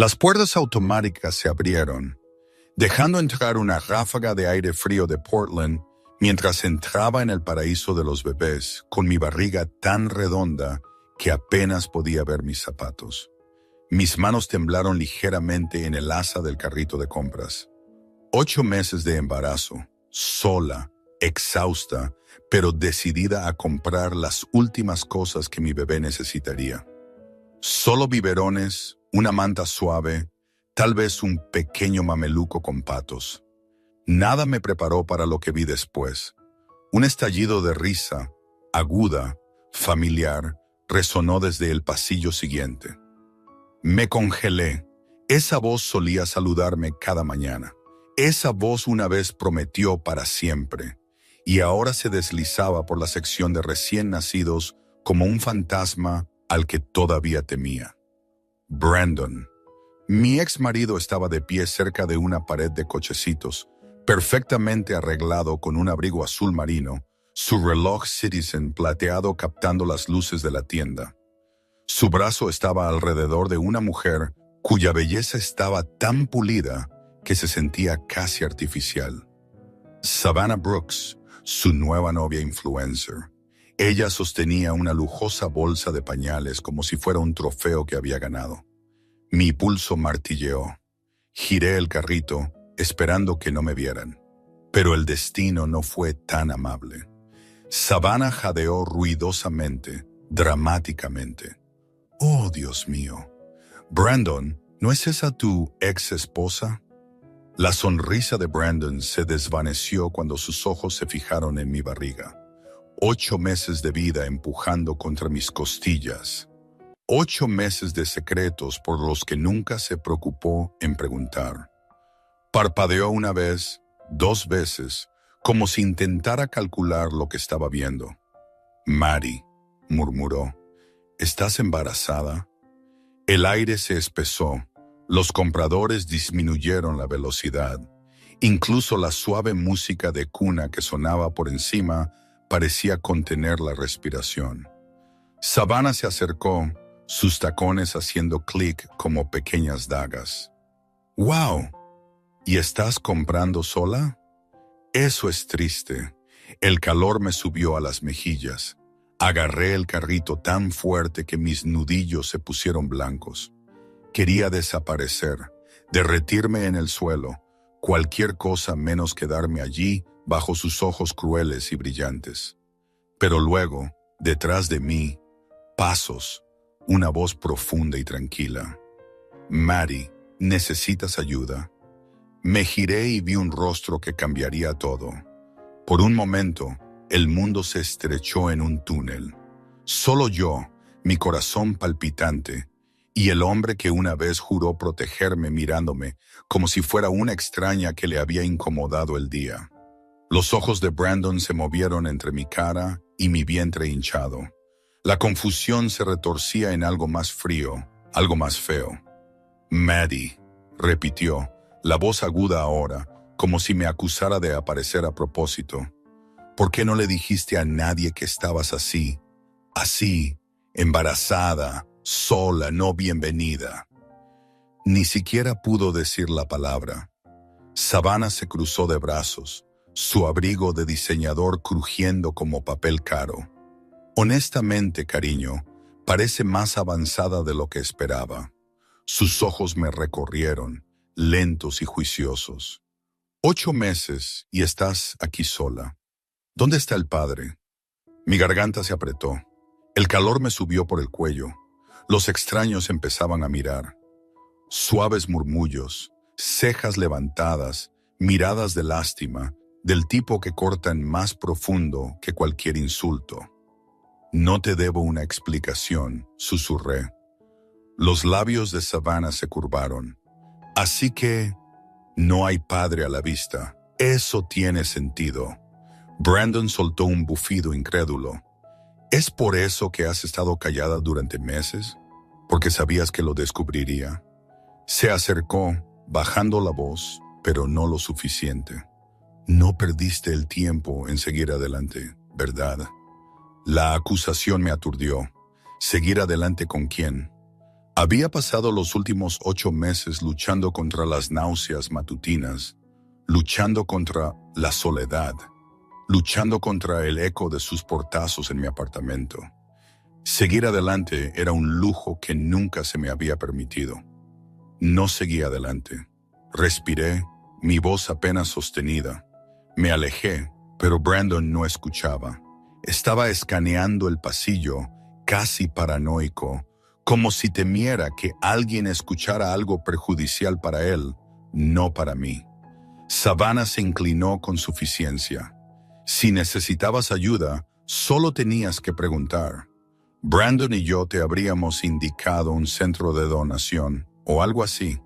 Las puertas automáticas se abrieron, dejando entrar una ráfaga de aire frío de Portland mientras entraba en el paraíso de los bebés con mi barriga tan redonda que apenas podía ver mis zapatos. Mis manos temblaron ligeramente en el asa del carrito de compras. 8 meses de embarazo, sola, exhausta, pero decidida a comprar las últimas cosas que mi bebé necesitaría. Solo biberones, una manta suave, tal vez un pequeño mameluco con patos. Nada me preparó para lo que vi después. Un estallido de risa, aguda, familiar, resonó desde el pasillo siguiente. Me congelé. Esa voz solía saludarme cada mañana. Esa voz una vez prometió para siempre, y ahora se deslizaba por la sección de recién nacidos como un fantasma al que todavía temía. Brandon. Mi ex marido estaba de pie cerca de una pared de cochecitos, perfectamente arreglado con un abrigo azul marino, su reloj Citizen plateado captando las luces de la tienda. Su brazo estaba alrededor de una mujer cuya belleza estaba tan pulida que se sentía casi artificial. Savannah Brooks, su nueva novia influencer. Ella sostenía una lujosa bolsa de pañales como si fuera un trofeo que había ganado. Mi pulso martilleó. Giré el carrito, esperando que no me vieran. Pero el destino no fue tan amable. Savannah jadeó ruidosamente, dramáticamente. «Oh, Dios mío. Brandon, ¿no es esa tu ex esposa?» La sonrisa de Brandon se desvaneció cuando sus ojos se fijaron en mi barriga. 8 meses de vida empujando contra mis costillas. 8 meses de secretos por los que nunca se preocupó en preguntar. Parpadeó una vez, 2 veces, como si intentara calcular lo que estaba viendo. «Mary», murmuró, «¿estás embarazada?» El aire se espesó. Los compradores disminuyeron la velocidad. Incluso la suave música de cuna que sonaba por encima parecía contener la respiración. Savannah se acercó, sus tacones haciendo clic como pequeñas dagas. «¡Wow! ¿Y estás comprando sola?» «Eso es triste». El calor me subió a las mejillas. Agarré el carrito tan fuerte que mis nudillos se pusieron blancos. Quería desaparecer, derretirme en el suelo, cualquier cosa menos quedarme allí bajo sus ojos crueles y brillantes. Pero luego, detrás de mí, pasos, una voz profunda y tranquila. «Mary, ¿necesitas ayuda?» Me giré y vi un rostro que cambiaría todo. Por un momento, el mundo se estrechó en un túnel. Solo yo, mi corazón palpitante, y el hombre que una vez juró protegerme mirándome como si fuera una extraña que le había incomodado el día. Los ojos de Brandon se movieron entre mi cara y mi vientre hinchado. La confusión se retorcía en algo más frío, algo más feo. «Maddie», repitió, la voz aguda ahora, como si me acusara de aparecer a propósito. «¿Por qué no le dijiste a nadie que estabas así, embarazada, sola, no bienvenida?» Ni siquiera pudo decir la palabra. Savannah se cruzó de brazos, su abrigo de diseñador crujiendo como papel caro. «Honestamente, cariño, parece más avanzada de lo que esperaba». Sus ojos me recorrieron, lentos y juiciosos. 8 meses y estás aquí sola. ¿Dónde está el padre?» Mi garganta se apretó. El calor me subió por el cuello. Los extraños empezaban a mirar. Suaves murmullos, cejas levantadas, miradas de lástima, del tipo que cortan más profundo que cualquier insulto. «No te debo una explicación», susurré. Los labios de Savannah se curvaron. «Así que no hay padre a la vista. Eso tiene sentido». Brandon soltó un bufido incrédulo. «¿Es por eso que has estado callada durante meses? ¿Porque sabías que lo descubriría?» Se acercó, bajando la voz, pero no lo suficiente. «No perdiste el tiempo en seguir adelante, ¿verdad?» La acusación me aturdió. ¿Seguir adelante con quién? Había pasado los últimos 8 meses luchando contra las náuseas matutinas, luchando contra la soledad, luchando contra el eco de sus portazos en mi apartamento. Seguir adelante era un lujo que nunca se me había permitido. No seguí adelante. Respiré, mi voz apenas sostenida. Me alejé, pero Brandon no escuchaba. Estaba escaneando el pasillo, casi paranoico, como si temiera que alguien escuchara algo perjudicial para él, no para mí. Savannah se inclinó con suficiencia. Si necesitabas ayuda, solo tenías que preguntar. Brandon y yo te habríamos indicado un centro de donación, o algo así.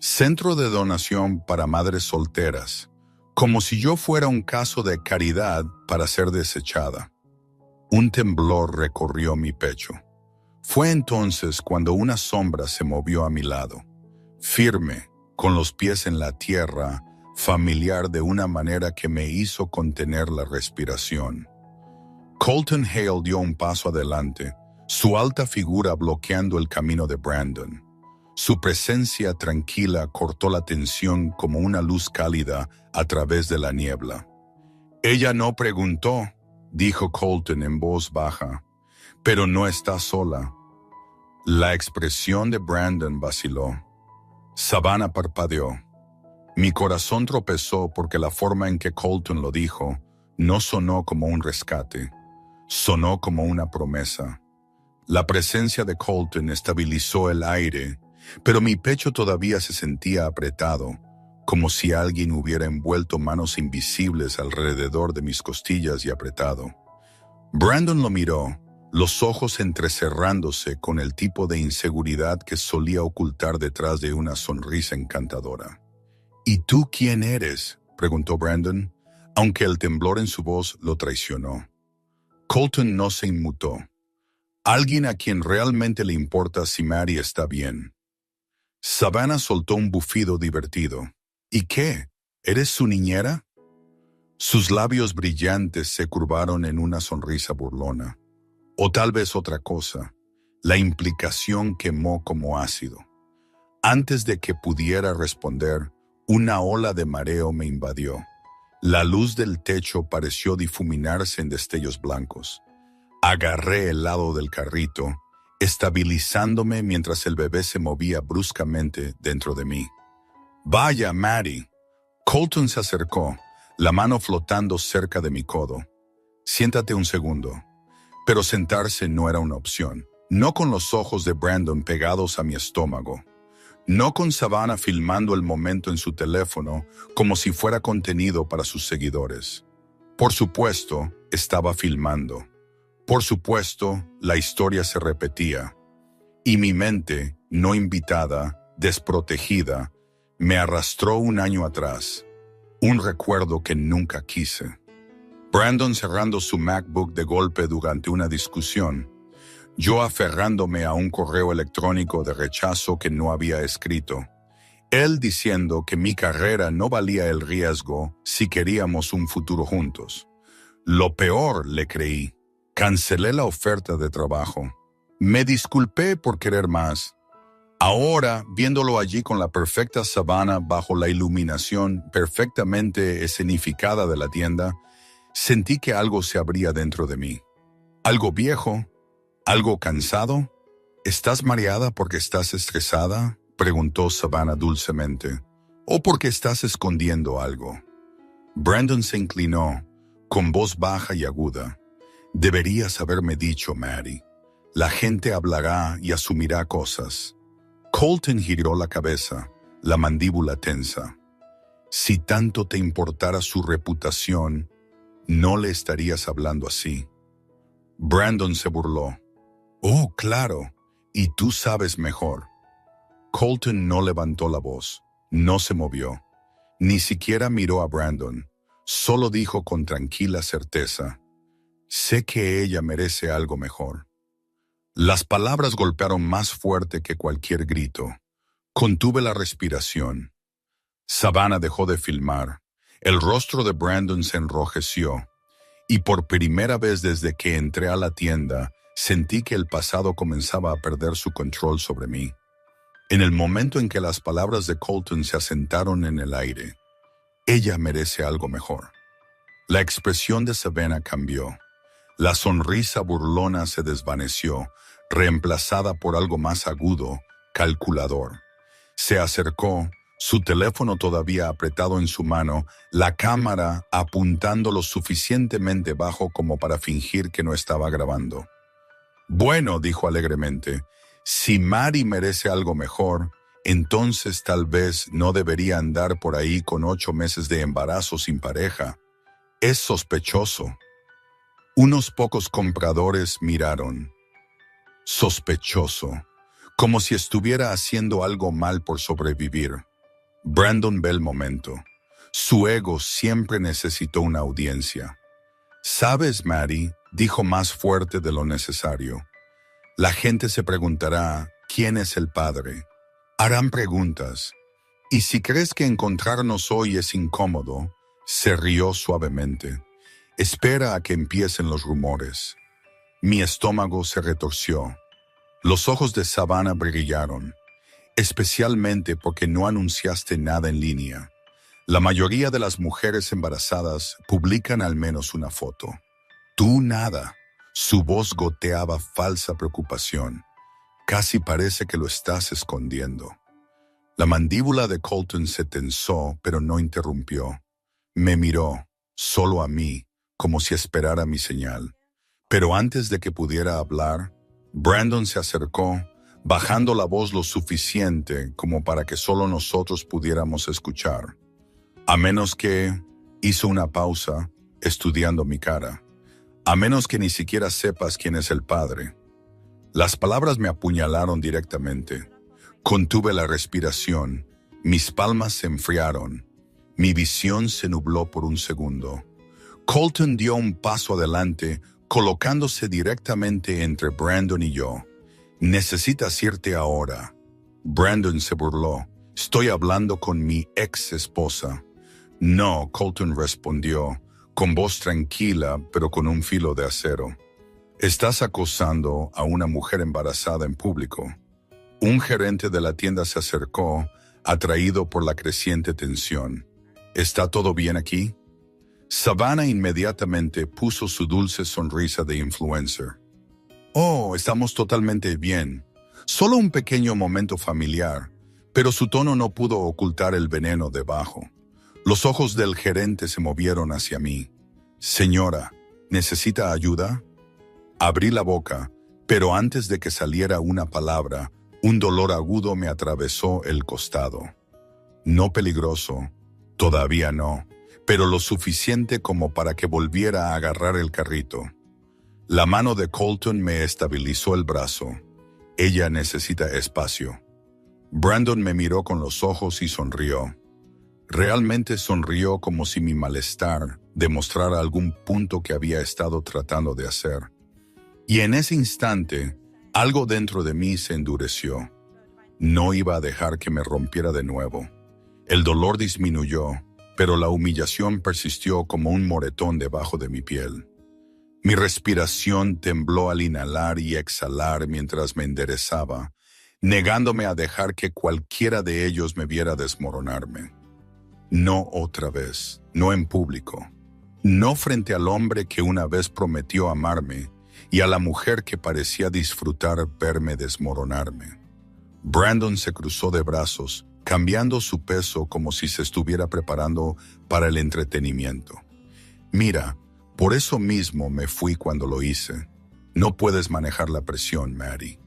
Centro de donación para madres solteras, como si yo fuera un caso de caridad para ser desechada. Un temblor recorrió mi pecho. Fue entonces cuando una sombra se movió a mi lado, firme, con los pies en la tierra, familiar de una manera que me hizo contener la respiración. Colton Hale dio un paso adelante, su alta figura bloqueando el camino de Brandon. Su presencia tranquila cortó la tensión como una luz cálida a través de la niebla. «Ella no preguntó», dijo Colton en voz baja, «pero no está sola». La expresión de Brandon vaciló. Savannah parpadeó. Mi corazón tropezó porque la forma en que Colton lo dijo no sonó como un rescate, sonó como una promesa. La presencia de Colton estabilizó el aire, pero mi pecho todavía se sentía apretado, como si alguien hubiera envuelto manos invisibles alrededor de mis costillas y apretado. Brandon lo miró, los ojos entrecerrándose con el tipo de inseguridad que solía ocultar detrás de una sonrisa encantadora. «¿Y tú quién eres?», preguntó Brandon, aunque el temblor en su voz lo traicionó. Colton no se inmutó. Alguien a quien realmente le importa si Mary está bien. Savannah soltó un bufido divertido. «¿Y qué? ¿Eres su niñera?». Sus labios brillantes se curvaron en una sonrisa burlona. O tal vez otra cosa. La implicación quemó como ácido. Antes de que pudiera responder, una ola de mareo me invadió. La luz del techo pareció difuminarse en destellos blancos. Agarré el lado del carrito, estabilizándome mientras el bebé se movía bruscamente dentro de mí. «Vaya, Mary». Colton se acercó, la mano flotando cerca de mi codo. «Siéntate un segundo». Pero sentarse no era una opción. No con los ojos de Brandon pegados a mi estómago. No con Savannah filmando el momento en su teléfono como si fuera contenido para sus seguidores. Por supuesto, estaba filmando. Por supuesto, la historia se repetía. Y mi mente, no invitada, desprotegida, me arrastró un año atrás. Un recuerdo que nunca quise. Brandon cerrando su MacBook de golpe durante una discusión. Yo aferrándome a un correo electrónico de rechazo que no había escrito. Él diciendo que mi carrera no valía el riesgo si queríamos un futuro juntos. Lo peor, le creí. Cancelé la oferta de trabajo. Me disculpé por querer más. Ahora, viéndolo allí con la perfecta Savannah bajo la iluminación perfectamente escenificada de la tienda, sentí que algo se abría dentro de mí. Algo viejo, algo cansado. ¿Estás mareada porque estás estresada?, preguntó Savannah dulcemente. ¿O porque estás escondiendo algo? Brandon se inclinó, con voz baja y aguda. Deberías haberme dicho, Mary. La gente hablará y asumirá cosas. Colton giró la cabeza, la mandíbula tensa. Si tanto te importara su reputación, no le estarías hablando así. Brandon se burló. Oh, claro, y tú sabes mejor. Colton no levantó la voz, no se movió, ni siquiera miró a Brandon, solo dijo con tranquila certeza, sé que ella merece algo mejor. Las palabras golpearon más fuerte que cualquier grito. Contuve la respiración. Savannah dejó de filmar. El rostro de Brandon se enrojeció, y por primera vez desde que entré a la tienda, Sentí que el pasado comenzaba a perder su control sobre mí. En el momento en que las palabras de Colton se asentaron en el aire, ella merece algo mejor. La expresión de Savannah cambió. La sonrisa burlona se desvaneció, reemplazada por algo más agudo, calculador. Se acercó, su teléfono todavía apretado en su mano, la cámara apuntando lo suficientemente bajo como para fingir que no estaba grabando. Bueno, dijo alegremente, si Mary merece algo mejor, entonces tal vez no debería andar por ahí con 8 meses de embarazo sin pareja. Es sospechoso. Unos pocos compradores miraron. Sospechoso, como si estuviera haciendo algo mal por sobrevivir. Brandon ve el momento. Su ego siempre necesitó una audiencia. «¿Sabes, Mary?», dijo más fuerte de lo necesario. «La gente se preguntará, ¿quién es el padre? Harán preguntas. Y si crees que encontrarnos hoy es incómodo», se rió suavemente, «espera a que empiecen los rumores». Mi estómago se retorció. Los ojos de Savannah brillaron, especialmente porque no anunciaste nada en línea. La mayoría de las mujeres embarazadas publican al menos una foto. Tú nada. Su voz goteaba falsa preocupación. Casi parece que lo estás escondiendo. La mandíbula de Colton se tensó, pero no interrumpió. Me miró, solo a mí, como si esperara mi señal. Pero antes de que pudiera hablar, Brandon se acercó, bajando la voz lo suficiente como para que solo nosotros pudiéramos escuchar. A menos que, hizo una pausa, estudiando mi cara, a menos que ni siquiera sepas quién es el padre. Las palabras me apuñalaron directamente. Contuve la respiración, mis palmas se enfriaron, mi visión se nubló por un segundo. Colton dio un paso adelante, colocándose directamente entre Brandon y yo. «Necesitas irte ahora». Brandon se burló. «Estoy hablando con mi ex esposa». «No», Colton respondió, con voz tranquila pero con un filo de acero. «Estás acosando a una mujer embarazada en público». Un gerente de la tienda se acercó, atraído por la creciente tensión. «¿Está todo bien aquí?». Savannah inmediatamente puso su dulce sonrisa de influencer. «Oh, estamos totalmente bien. Solo un pequeño momento familiar», pero su tono no pudo ocultar el veneno debajo. Los ojos del gerente se movieron hacia mí. «Señora, ¿necesita ayuda?». Abrí la boca, pero antes de que saliera una palabra, un dolor agudo me atravesó el costado. No peligroso, todavía no, pero lo suficiente como para que volviera a agarrar el carrito. La mano de Colton me estabilizó el brazo. «Ella necesita espacio». Brandon me miró con los ojos y sonrió. Realmente sonrió como si mi malestar demostrara algún punto que había estado tratando de hacer. Y en ese instante, algo dentro de mí se endureció. No iba a dejar que me rompiera de nuevo. El dolor disminuyó, pero la humillación persistió como un moretón debajo de mi piel. Mi respiración tembló al inhalar y exhalar mientras me enderezaba, negándome a dejar que cualquiera de ellos me viera desmoronarme. No otra vez, no en público, no frente al hombre que una vez prometió amarme y a la mujer que parecía disfrutar verme desmoronarme. Brandon se cruzó de brazos, cambiando su peso como si se estuviera preparando para el entretenimiento. «Mira, por eso mismo me fui cuando lo hice. No puedes manejar la presión, Mary.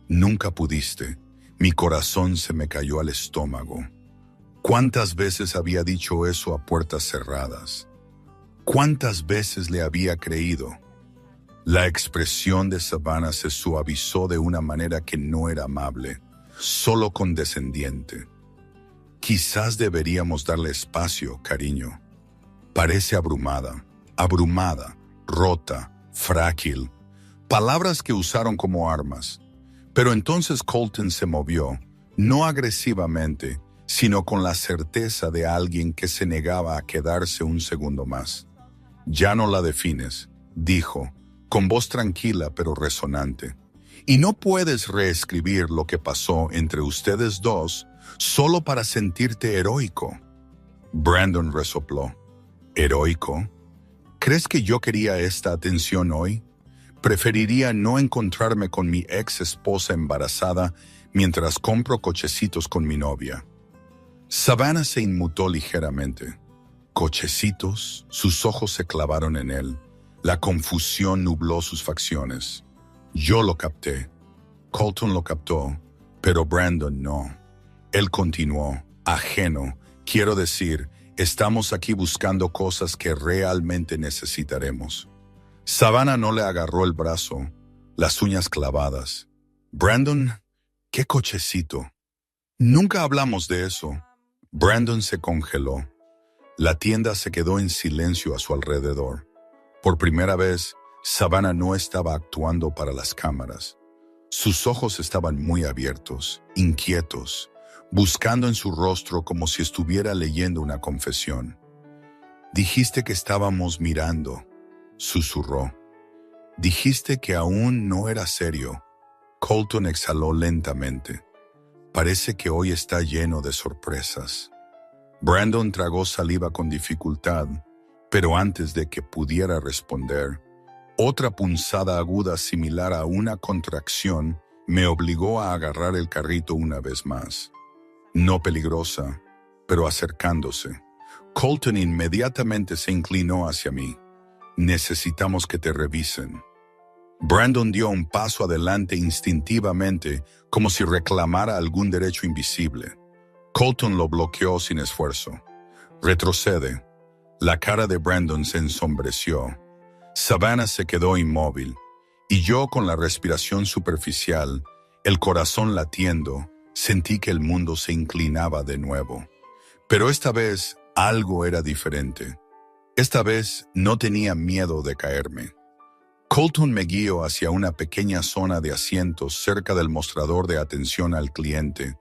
Nunca pudiste. Mi corazón se me cayó al estómago». ¿Cuántas veces había dicho eso a puertas cerradas? ¿Cuántas veces le había creído? La expresión de Savannah se suavizó de una manera que no era amable, solo condescendiente. «Quizás deberíamos darle espacio, cariño. Parece abrumada, rota, frágil». Palabras que usaron como armas. Pero entonces Colton se movió, no agresivamente, sino con la certeza de alguien que se negaba a quedarse un segundo más. «Ya no la defines», dijo, con voz tranquila pero resonante. Y no puedes reescribir lo que pasó entre ustedes dos solo para sentirte heroico. Brandon resopló. ¿Heroico? ¿Crees que yo quería esta atención hoy? Preferiría no encontrarme con mi ex esposa embarazada mientras compro cochecitos con mi novia. Savannah se inmutó ligeramente. ¿Cochecitos? Sus ojos se clavaron en él. La confusión nubló sus facciones. Yo lo capté. Colton lo captó, pero Brandon no. Él continuó, ajeno. Quiero decir, estamos aquí buscando cosas que realmente necesitaremos. Savannah no le agarró el brazo, las uñas clavadas. Brandon, ¿qué cochecito? Nunca hablamos de eso. Brandon se congeló. La tienda se quedó en silencio a su alrededor. Por primera vez, Savannah no estaba actuando para las cámaras. Sus ojos estaban muy abiertos, inquietos, buscando en su rostro como si estuviera leyendo una confesión. Dijiste que estábamos mirando, susurró. Dijiste que aún no era serio. Colton exhaló lentamente. Parece que hoy está lleno de sorpresas. Brandon tragó saliva con dificultad, pero antes de que pudiera responder, otra punzada aguda similar a una contracción me obligó a agarrar el carrito una vez más. No peligrosa, pero acercándose. Colton inmediatamente se inclinó hacia mí. Necesitamos que te revisen. Brandon dio un paso adelante instintivamente, como si reclamara algún derecho invisible. Colton lo bloqueó sin esfuerzo. Retrocede. La cara de Brandon se ensombreció. Savannah se quedó inmóvil, y yo con la respiración superficial, el corazón latiendo, sentí que el mundo se inclinaba de nuevo. Pero esta vez algo era diferente. Esta vez no tenía miedo de caerme. Colton me guió hacia una pequeña zona de asientos cerca del mostrador de atención al cliente,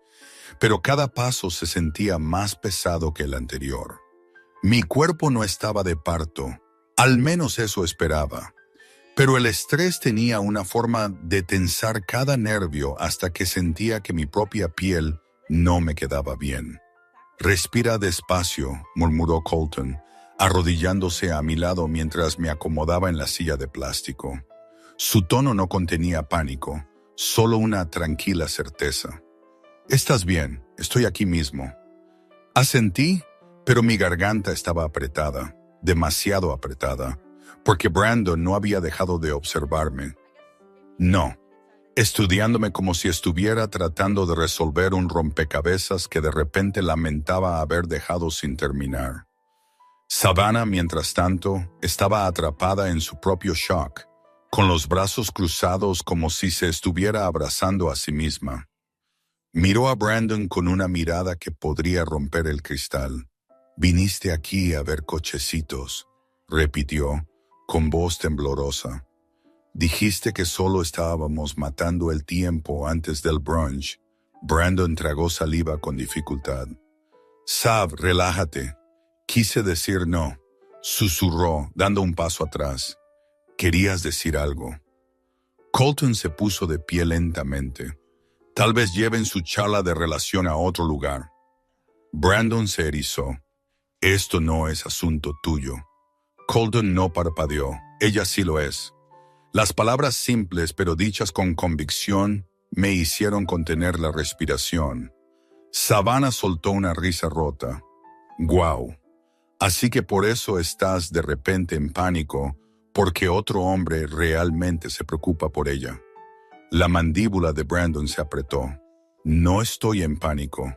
pero cada paso se sentía más pesado que el anterior. Mi cuerpo no estaba de parto, al menos eso esperaba, pero el estrés tenía una forma de tensar cada nervio hasta que sentía que mi propia piel no me quedaba bien. Respira despacio, murmuró Colton, arrodillándose a mi lado mientras me acomodaba en la silla de plástico. Su tono no contenía pánico, solo una tranquila certeza. «Estás bien, estoy aquí mismo». Asentí, pero mi garganta estaba apretada, demasiado apretada, porque Brandon no había dejado de observarme. No, estudiándome como si estuviera tratando de resolver un rompecabezas que de repente lamentaba haber dejado sin terminar. Savannah, mientras tanto, estaba atrapada en su propio shock, con los brazos cruzados como si se estuviera abrazando a sí misma. Miró a Brandon con una mirada que podría romper el cristal. «Viniste aquí a ver cochecitos», repitió, con voz temblorosa. «Dijiste que solo estábamos matando el tiempo antes del brunch». Brandon tragó saliva con dificultad. «Sav, relájate». Quise decir no, susurró, dando un paso atrás. «¿Querías decir algo?» Colton se puso de pie lentamente. «Tal vez lleven su charla de relación a otro lugar». Brandon se erizó. «Esto no es asunto tuyo». Colton no parpadeó. «Ella sí lo es». Las palabras simples pero dichas con convicción me hicieron contener la respiración. Savannah soltó una risa rota. «Guau. Así que por eso estás de repente en pánico, porque otro hombre realmente se preocupa por ella». La mandíbula de Brandon se apretó. «No estoy en pánico».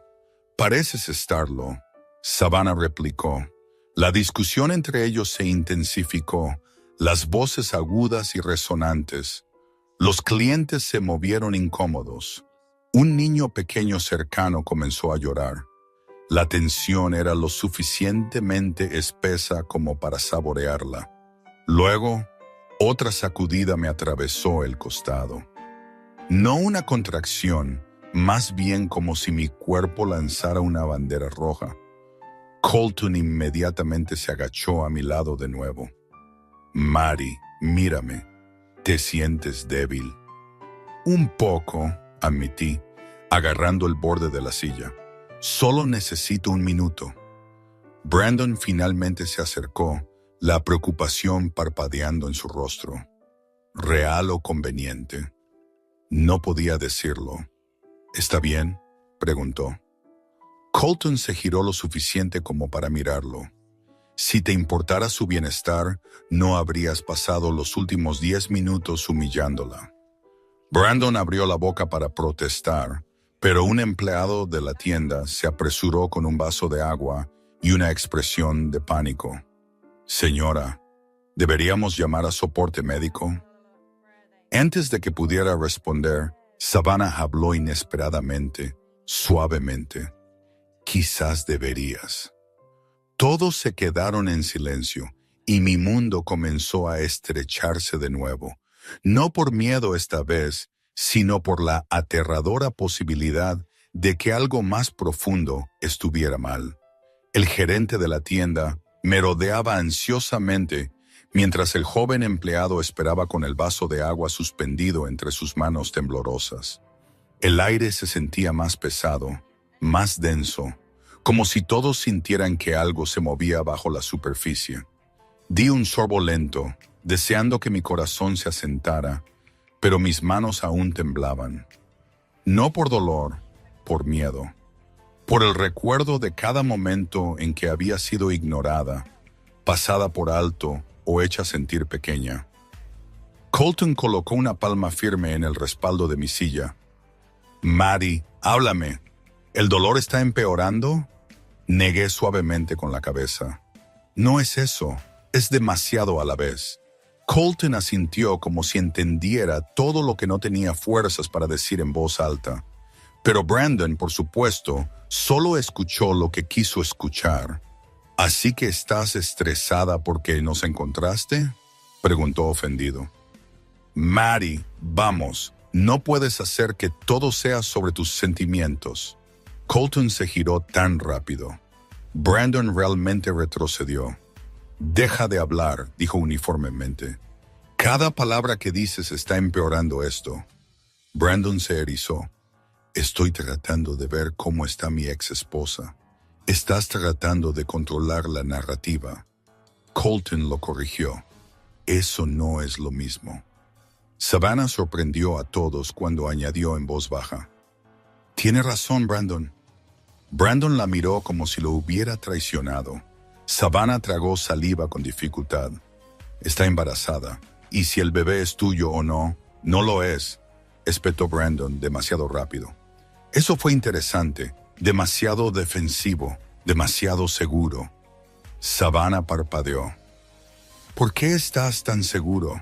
«Pareces estarlo», Savannah replicó. La discusión entre ellos se intensificó, las voces agudas y resonantes. Los clientes se movieron incómodos. Un niño pequeño cercano comenzó a llorar. La tensión era lo suficientemente espesa como para saborearla. Luego, otra sacudida me atravesó el costado. No una contracción, más bien como si mi cuerpo lanzara una bandera roja. Colton inmediatamente se agachó a mi lado de nuevo. «Mari, mírame». ¿Te sientes débil? Un poco, admití, agarrando el borde de la silla. Solo necesito un minuto. Brandon finalmente se acercó, la preocupación parpadeando en su rostro. ¿Real o conveniente? No podía decirlo. ¿Está bien?, preguntó. Colton se giró lo suficiente como para mirarlo. Si te importara su bienestar, no habrías pasado los últimos 10 minutos humillándola. Brandon abrió la boca para protestar, pero un empleado de la tienda se apresuró con un vaso de agua y una expresión de pánico. Señora, ¿deberíamos llamar a soporte médico? Antes de que pudiera responder, Savannah habló inesperadamente, suavemente. Quizás deberías. Todos se quedaron en silencio y mi mundo comenzó a estrecharse de nuevo, no por miedo esta vez, sino por la aterradora posibilidad de que algo más profundo estuviera mal. El gerente de la tienda me rodeaba ansiosamente mientras el joven empleado esperaba con el vaso de agua suspendido entre sus manos temblorosas. El aire se sentía más pesado, más denso, como si todos sintieran que algo se movía bajo la superficie. Di un sorbo lento, deseando que mi corazón se asentara, pero mis manos aún temblaban. No por dolor, por miedo. Por el recuerdo de cada momento en que había sido ignorada, pasada por alto o hecha sentir pequeña. Colton colocó una palma firme en el respaldo de mi silla. Maddie, háblame. ¿El dolor está empeorando? Negué suavemente con la cabeza. No es eso, es demasiado a la vez. Colton asintió como si entendiera todo lo que no tenía fuerzas para decir en voz alta. Pero Brandon, por supuesto, solo escuchó lo que quiso escuchar. ¿Así que estás estresada porque nos encontraste?, preguntó ofendido. Maddie, vamos, no puedes hacer que todo sea sobre tus sentimientos. Colton se giró tan rápido. Brandon realmente retrocedió. Deja de hablar, dijo uniformemente. Cada palabra que dices está empeorando esto. Brandon se erizó. Estoy tratando de ver cómo está mi ex esposa. Estás tratando de controlar la narrativa. Colton lo corrigió. Eso no es lo mismo. Savannah sorprendió a todos cuando añadió en voz baja. Tiene razón, Brandon. Brandon la miró como si lo hubiera traicionado. Savannah tragó saliva con dificultad. Está embarazada, y si el bebé es tuyo o no, no lo es, espetó Brandon demasiado rápido. Eso fue interesante, demasiado defensivo, demasiado seguro. Savannah parpadeó. ¿Por qué estás tan seguro?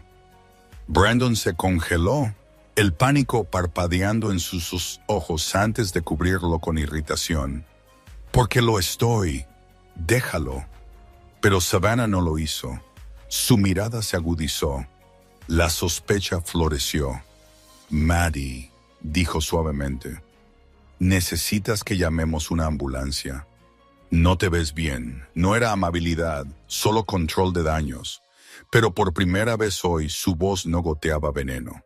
Brandon se congeló, el pánico parpadeando en sus ojos antes de cubrirlo con irritación. Porque lo estoy. Déjalo. Pero Savannah no lo hizo. Su mirada se agudizó. La sospecha floreció. Maddie, dijo suavemente. Necesitas que llamemos una ambulancia. No te ves bien. No era amabilidad, solo control de daños. Pero por primera vez hoy su voz no goteaba veneno.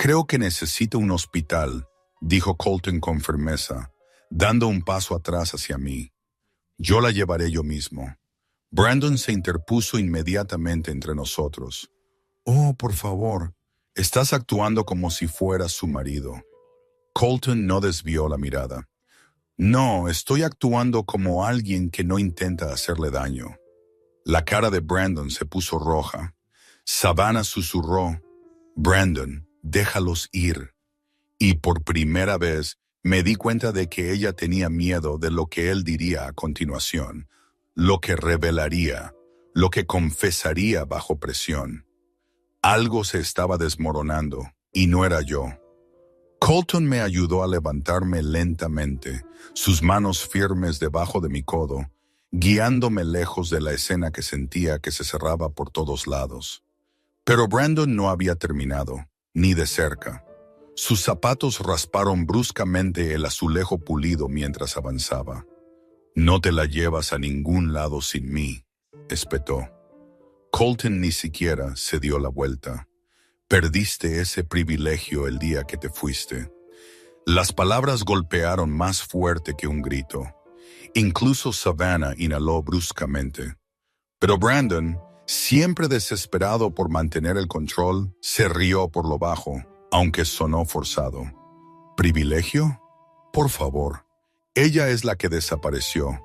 Creo que necesito un hospital, dijo Colton con firmeza, dando un paso atrás hacia mí. Yo la llevaré yo mismo. Brandon se interpuso inmediatamente entre nosotros. Oh, por favor, estás actuando como si fueras su marido. Colton no desvió la mirada. No, estoy actuando como alguien que no intenta hacerle daño. La cara de Brandon se puso roja. Savannah susurró. Brandon, déjalos ir. Y por primera vez me di cuenta de que ella tenía miedo de lo que él diría a continuación, lo que revelaría, lo que confesaría bajo presión. Algo se estaba desmoronando, y no era yo. Colton me ayudó a levantarme lentamente, sus manos firmes debajo de mi codo, guiándome lejos de la escena que sentía que se cerraba por todos lados. Pero Brandon no había terminado, ni de cerca. Sus zapatos rasparon bruscamente el azulejo pulido mientras avanzaba. No te la llevas a ningún lado sin mí, espetó. Colton ni siquiera se dio la vuelta. Perdiste ese privilegio el día que te fuiste. Las palabras golpearon más fuerte que un grito. Incluso Savannah inhaló bruscamente. Pero Brandon, siempre desesperado por mantener el control, se rió por lo bajo, aunque sonó forzado. ¿Privilegio? Por favor. Ella es la que desapareció.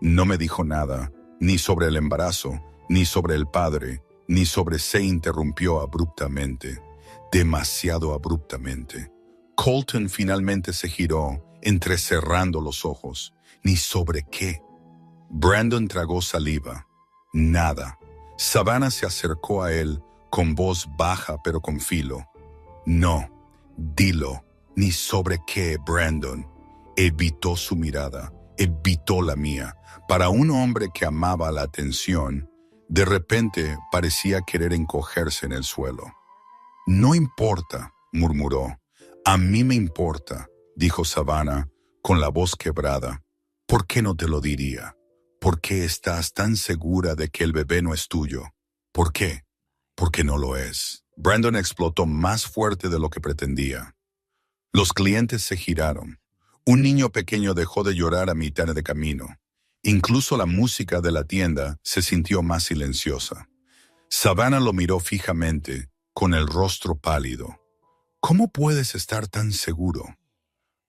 No me dijo nada, ni sobre el embarazo, ni sobre el padre, ni sobre se interrumpió abruptamente, demasiado abruptamente. Colton finalmente se giró, entrecerrando los ojos. ¿Ni sobre qué? Brandon tragó saliva. Nada. Savannah se acercó a él, con voz baja pero con filo. No, dilo. ¿Ni sobre qué, Brandon? Evitó su mirada, evitó la mía. Para un hombre que amaba la atención, de repente parecía querer encogerse en el suelo. No importa, murmuró. A mí me importa, dijo Savannah, con la voz quebrada. ¿Por qué no te lo diría? ¿Por qué estás tan segura de que el bebé no es tuyo? ¿Por qué? Porque no lo es. Brandon explotó más fuerte de lo que pretendía. Los clientes se giraron. Un niño pequeño dejó de llorar a mitad de camino. Incluso la música de la tienda se sintió más silenciosa. Savannah lo miró fijamente, con el rostro pálido. ¿Cómo puedes estar tan seguro?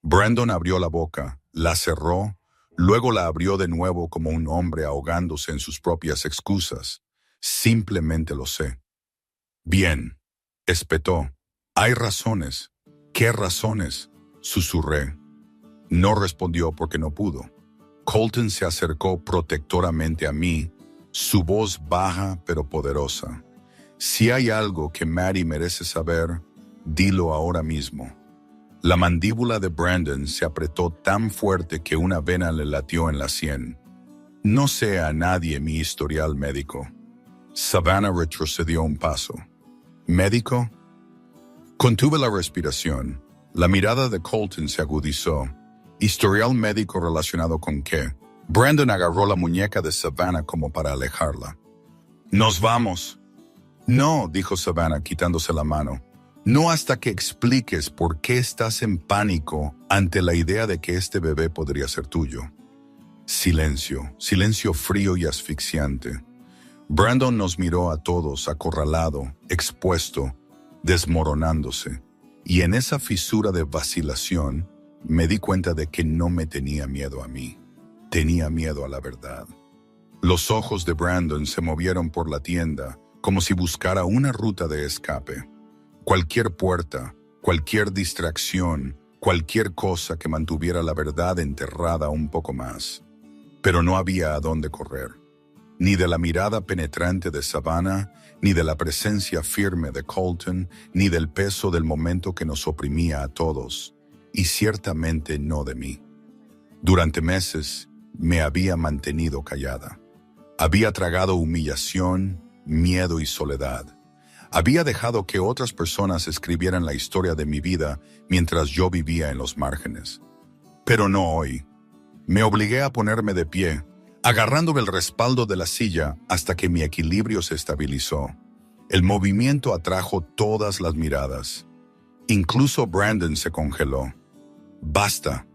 Brandon abrió la boca, la cerró, luego la abrió de nuevo como un hombre ahogándose en sus propias excusas. Simplemente lo sé. Bien, espetó. Hay razones. ¿Qué razones? Susurré. No respondió porque no pudo. Colton se acercó protectoramente a mí, su voz baja pero poderosa. Si hay algo que Maddie merece saber, dilo ahora mismo. La mandíbula de Brandon se apretó tan fuerte que una vena le latió en la sien. No sé a nadie mi historial médico. Savannah retrocedió un paso. ¿Médico? Contuve la respiración. La mirada de Colton se agudizó. ¿Historial médico relacionado con qué? Brandon agarró la muñeca de Savannah como para alejarla. ¡Nos vamos! No, dijo Savannah quitándose la mano. No hasta que expliques por qué estás en pánico ante la idea de que este bebé podría ser tuyo. Silencio, silencio frío y asfixiante. Brandon nos miró a todos acorralado, expuesto, desmoronándose. Y en esa fisura de vacilación, me di cuenta de que no me tenía miedo a mí. Tenía miedo a la verdad. Los ojos de Brandon se movieron por la tienda, como si buscara una ruta de escape. Cualquier puerta, cualquier distracción, cualquier cosa que mantuviera la verdad enterrada un poco más. Pero no había a dónde correr. Ni de la mirada penetrante de Savannah, ni de la presencia firme de Colton, ni del peso del momento que nos oprimía a todos. Y ciertamente no de mí. Durante meses me había mantenido callada. Había tragado humillación, miedo y soledad. Había dejado que otras personas escribieran la historia de mi vida mientras yo vivía en los márgenes. Pero no hoy. Me obligué a ponerme de pie, agarrándome el respaldo de la silla hasta que mi equilibrio se estabilizó. El movimiento atrajo todas las miradas. Incluso Brandon se congeló. «Basta»,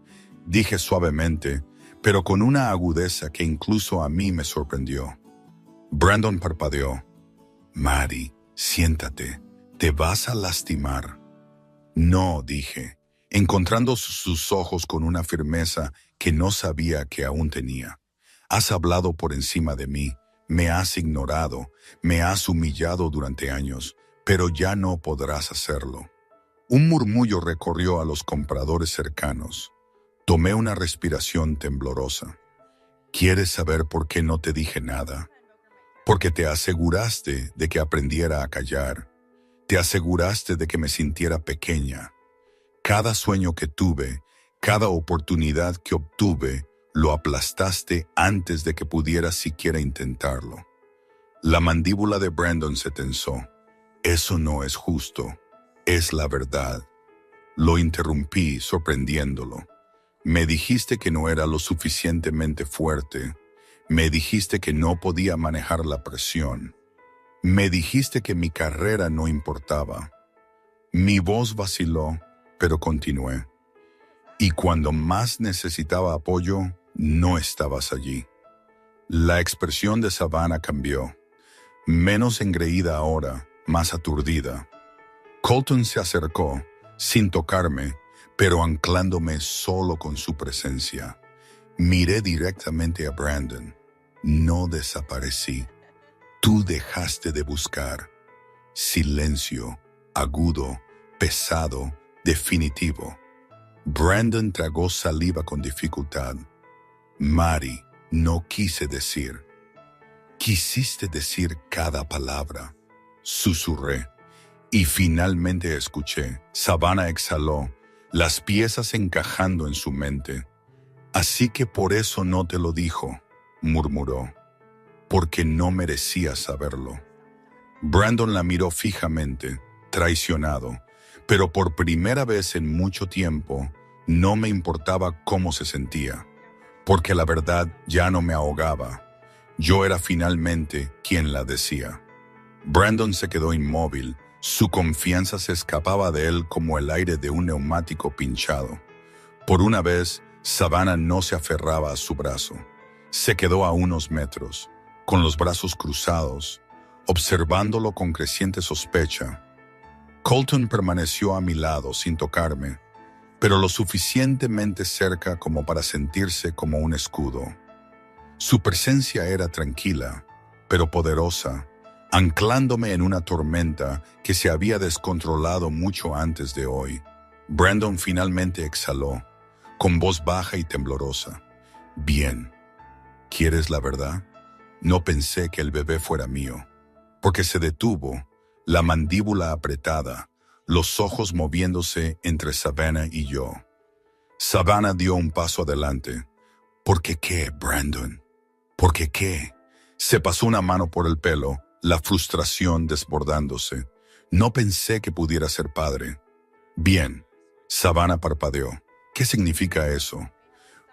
dije suavemente, pero con una agudeza que incluso a mí me sorprendió. Brandon parpadeó. «Maddie, siéntate, te vas a lastimar». «No», dije, encontrando sus ojos con una firmeza que no sabía que aún tenía. «Has hablado por encima de mí, me has ignorado, me has humillado durante años, pero ya no podrás hacerlo». Un murmullo recorrió a los compradores cercanos. Tomé una respiración temblorosa. ¿Quieres saber por qué no te dije nada? Porque te aseguraste de que aprendiera a callar. Te aseguraste de que me sintiera pequeña. Cada sueño que tuve, cada oportunidad que obtuve, lo aplastaste antes de que pudiera siquiera intentarlo. La mandíbula de Brandon se tensó. Eso no es justo. Es la verdad. Lo interrumpí, sorprendiéndolo. Me dijiste que no era lo suficientemente fuerte. Me dijiste que no podía manejar la presión. Me dijiste que mi carrera no importaba. Mi voz vaciló, pero continué. Y cuando más necesitaba apoyo, no estabas allí. La expresión de Savannah cambió. Menos engreída ahora, más aturdida. Colton se acercó, sin tocarme, pero anclándome solo con su presencia. Miré directamente a Brandon. No desaparecí. Tú dejaste de buscar. Silencio, agudo, pesado, definitivo. Brandon tragó saliva con dificultad. Mari, no quise decir. Quisiste decir cada palabra. Susurré. Y finalmente escuché. Savannah exhaló, las piezas encajando en su mente. Así que por eso no te lo dijo, murmuró. Porque no merecías saberlo. Brandon la miró fijamente, traicionado, pero por primera vez en mucho tiempo no me importaba cómo se sentía, porque la verdad ya no me ahogaba. Yo era finalmente quien la decía. Brandon se quedó inmóvil, su confianza se escapaba de él como el aire de un neumático pinchado. Por una vez, Savannah no se aferraba a su brazo. Se quedó a unos metros, con los brazos cruzados, observándolo con creciente sospecha. Colton permaneció a mi lado sin tocarme, pero lo suficientemente cerca como para sentirse como un escudo. Su presencia era tranquila, pero poderosa, anclándome en una tormenta que se había descontrolado mucho antes de hoy. Brandon finalmente exhaló, con voz baja y temblorosa. Bien, ¿quieres la verdad? No pensé que el bebé fuera mío, porque se detuvo, la mandíbula apretada, los ojos moviéndose entre Savannah y yo. Savannah dio un paso adelante. ¿Por qué qué, Brandon? ¿Por qué qué? Se pasó una mano por el pelo, la frustración desbordándose. No pensé que pudiera ser padre. Bien, Savannah parpadeó. ¿Qué significa eso?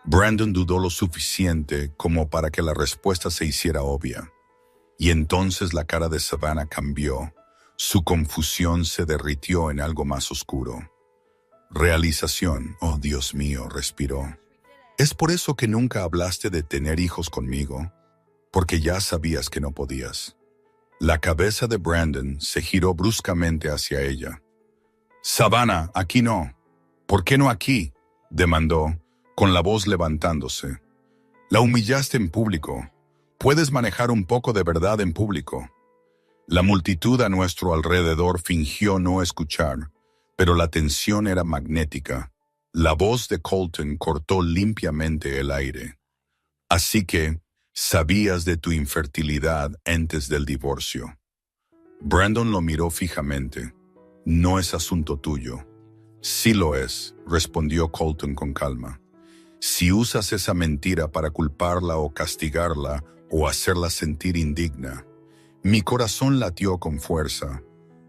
Brandon dudó lo suficiente como para que la respuesta se hiciera obvia. Y entonces la cara de Savannah cambió. Su confusión se derritió en algo más oscuro. Realización, oh Dios mío, respiró. ¿Es por eso que nunca hablaste de tener hijos conmigo? Porque ya sabías que no podías. La cabeza de Brandon se giró bruscamente hacia ella. Savannah, aquí no. ¿Por qué no aquí?, demandó, con la voz levantándose. La humillaste en público. Puedes manejar un poco de verdad en público. La multitud a nuestro alrededor fingió no escuchar, pero la tensión era magnética. La voz de Colton cortó limpiamente el aire. Así que, sabías de tu infertilidad antes del divorcio. Brandon lo miró fijamente. No es asunto tuyo. Sí lo es, respondió Colton con calma. Si usas esa mentira para culparla o castigarla o hacerla sentir indigna. Mi corazón latió con fuerza,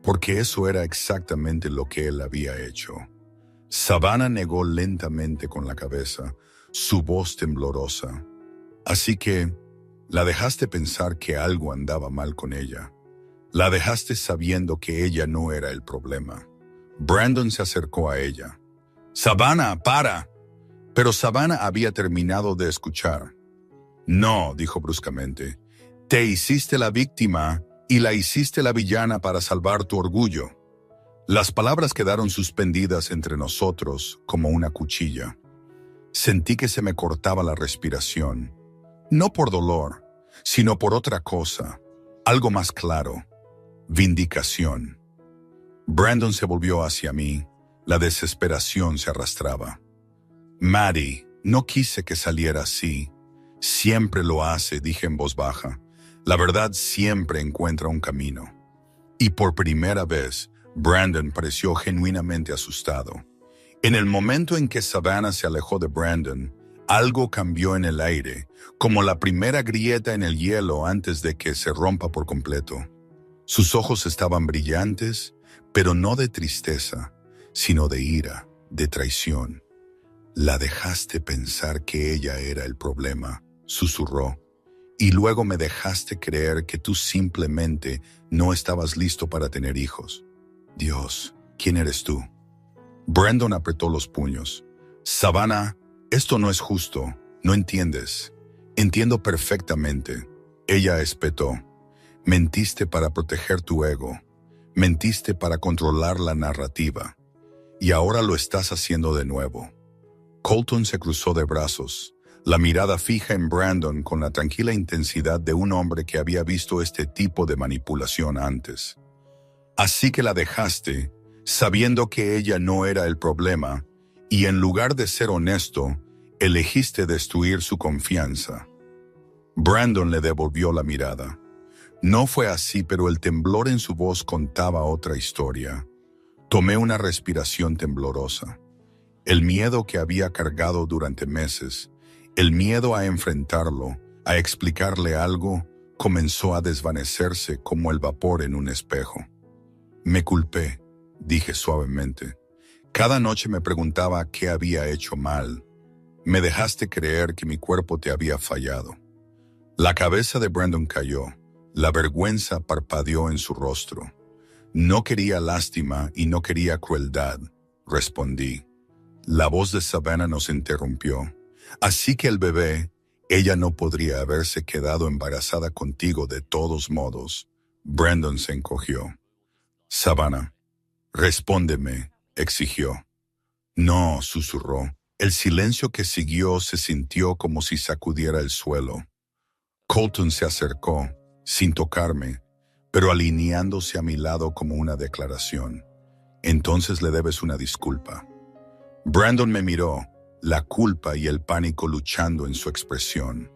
porque eso era exactamente lo que él había hecho. Savannah negó lentamente con la cabeza, su voz temblorosa. Así que, la dejaste pensar que algo andaba mal con ella. La dejaste sabiendo que ella no era el problema. Brandon se acercó a ella. «Savannah, para». Pero Savannah había terminado de escuchar. «No», dijo bruscamente. «Te hiciste la víctima y la hiciste la villana para salvar tu orgullo». Las palabras quedaron suspendidas entre nosotros como una cuchilla. Sentí que se me cortaba la respiración. No por dolor, sino por otra cosa, algo más claro. Vindicación. Brandon se volvió hacia mí. La desesperación se arrastraba. «Maddie, no quise que saliera así. Siempre lo hace», dije en voz baja. «La verdad siempre encuentra un camino». Y por primera vez, Brandon pareció genuinamente asustado. En el momento en que Savannah se alejó de Brandon, algo cambió en el aire, como la primera grieta en el hielo antes de que se rompa por completo. Sus ojos estaban brillantes, pero no de tristeza, sino de ira, de traición. «La dejaste pensar que ella era el problema», susurró. «Y luego me dejaste creer que tú simplemente no estabas listo para tener hijos». Dios, ¿Quién eres tú? Brandon apretó los puños. Savannah, esto no es justo. No entiendes. Entiendo perfectamente. Ella espetó. Mentiste para proteger tu ego. Mentiste para controlar la narrativa. Y ahora lo estás haciendo de nuevo. Colton se cruzó de brazos, la mirada fija en Brandon con la tranquila intensidad de un hombre que había visto este tipo de manipulación antes. Así que la dejaste, sabiendo que ella no era el problema, y en lugar de ser honesto, elegiste destruir su confianza. Brandon le devolvió la mirada. No fue así, pero el temblor en su voz contaba otra historia. Tomé una respiración temblorosa. El miedo que había cargado durante meses, el miedo a enfrentarlo, a explicarle algo, comenzó a desvanecerse como el vapor en un espejo. Me culpé, dije suavemente. Cada noche me preguntaba qué había hecho mal. Me dejaste creer que mi cuerpo te había fallado. La cabeza de Brandon cayó. La vergüenza parpadeó en su rostro. No quería lástima y no quería crueldad, respondí. La voz de Savannah nos interrumpió. Así que el bebé, ella no podría haberse quedado embarazada contigo de todos modos. Brandon se encogió. Savannah, respóndeme, exigió. No, susurró. El silencio que siguió se sintió como si sacudiera el suelo. Colton se acercó, sin tocarme, pero alineándose a mi lado como una declaración. Entonces le debes una disculpa. Brandon me miró, la culpa y el pánico luchando en su expresión.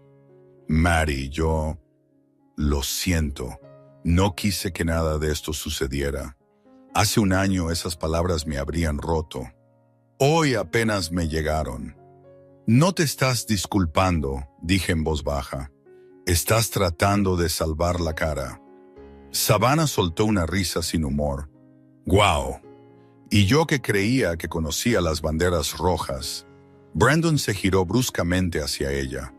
Mary, yo... Lo siento. No quise que nada de esto sucediera. Hace un año esas palabras me habrían roto. Hoy apenas me llegaron. No te estás disculpando, dije en voz baja. Estás tratando de salvar la cara. Savannah soltó una risa sin humor. ¡Guau! Y yo que creía que conocía las banderas rojas. Brandon se giró bruscamente hacia ella.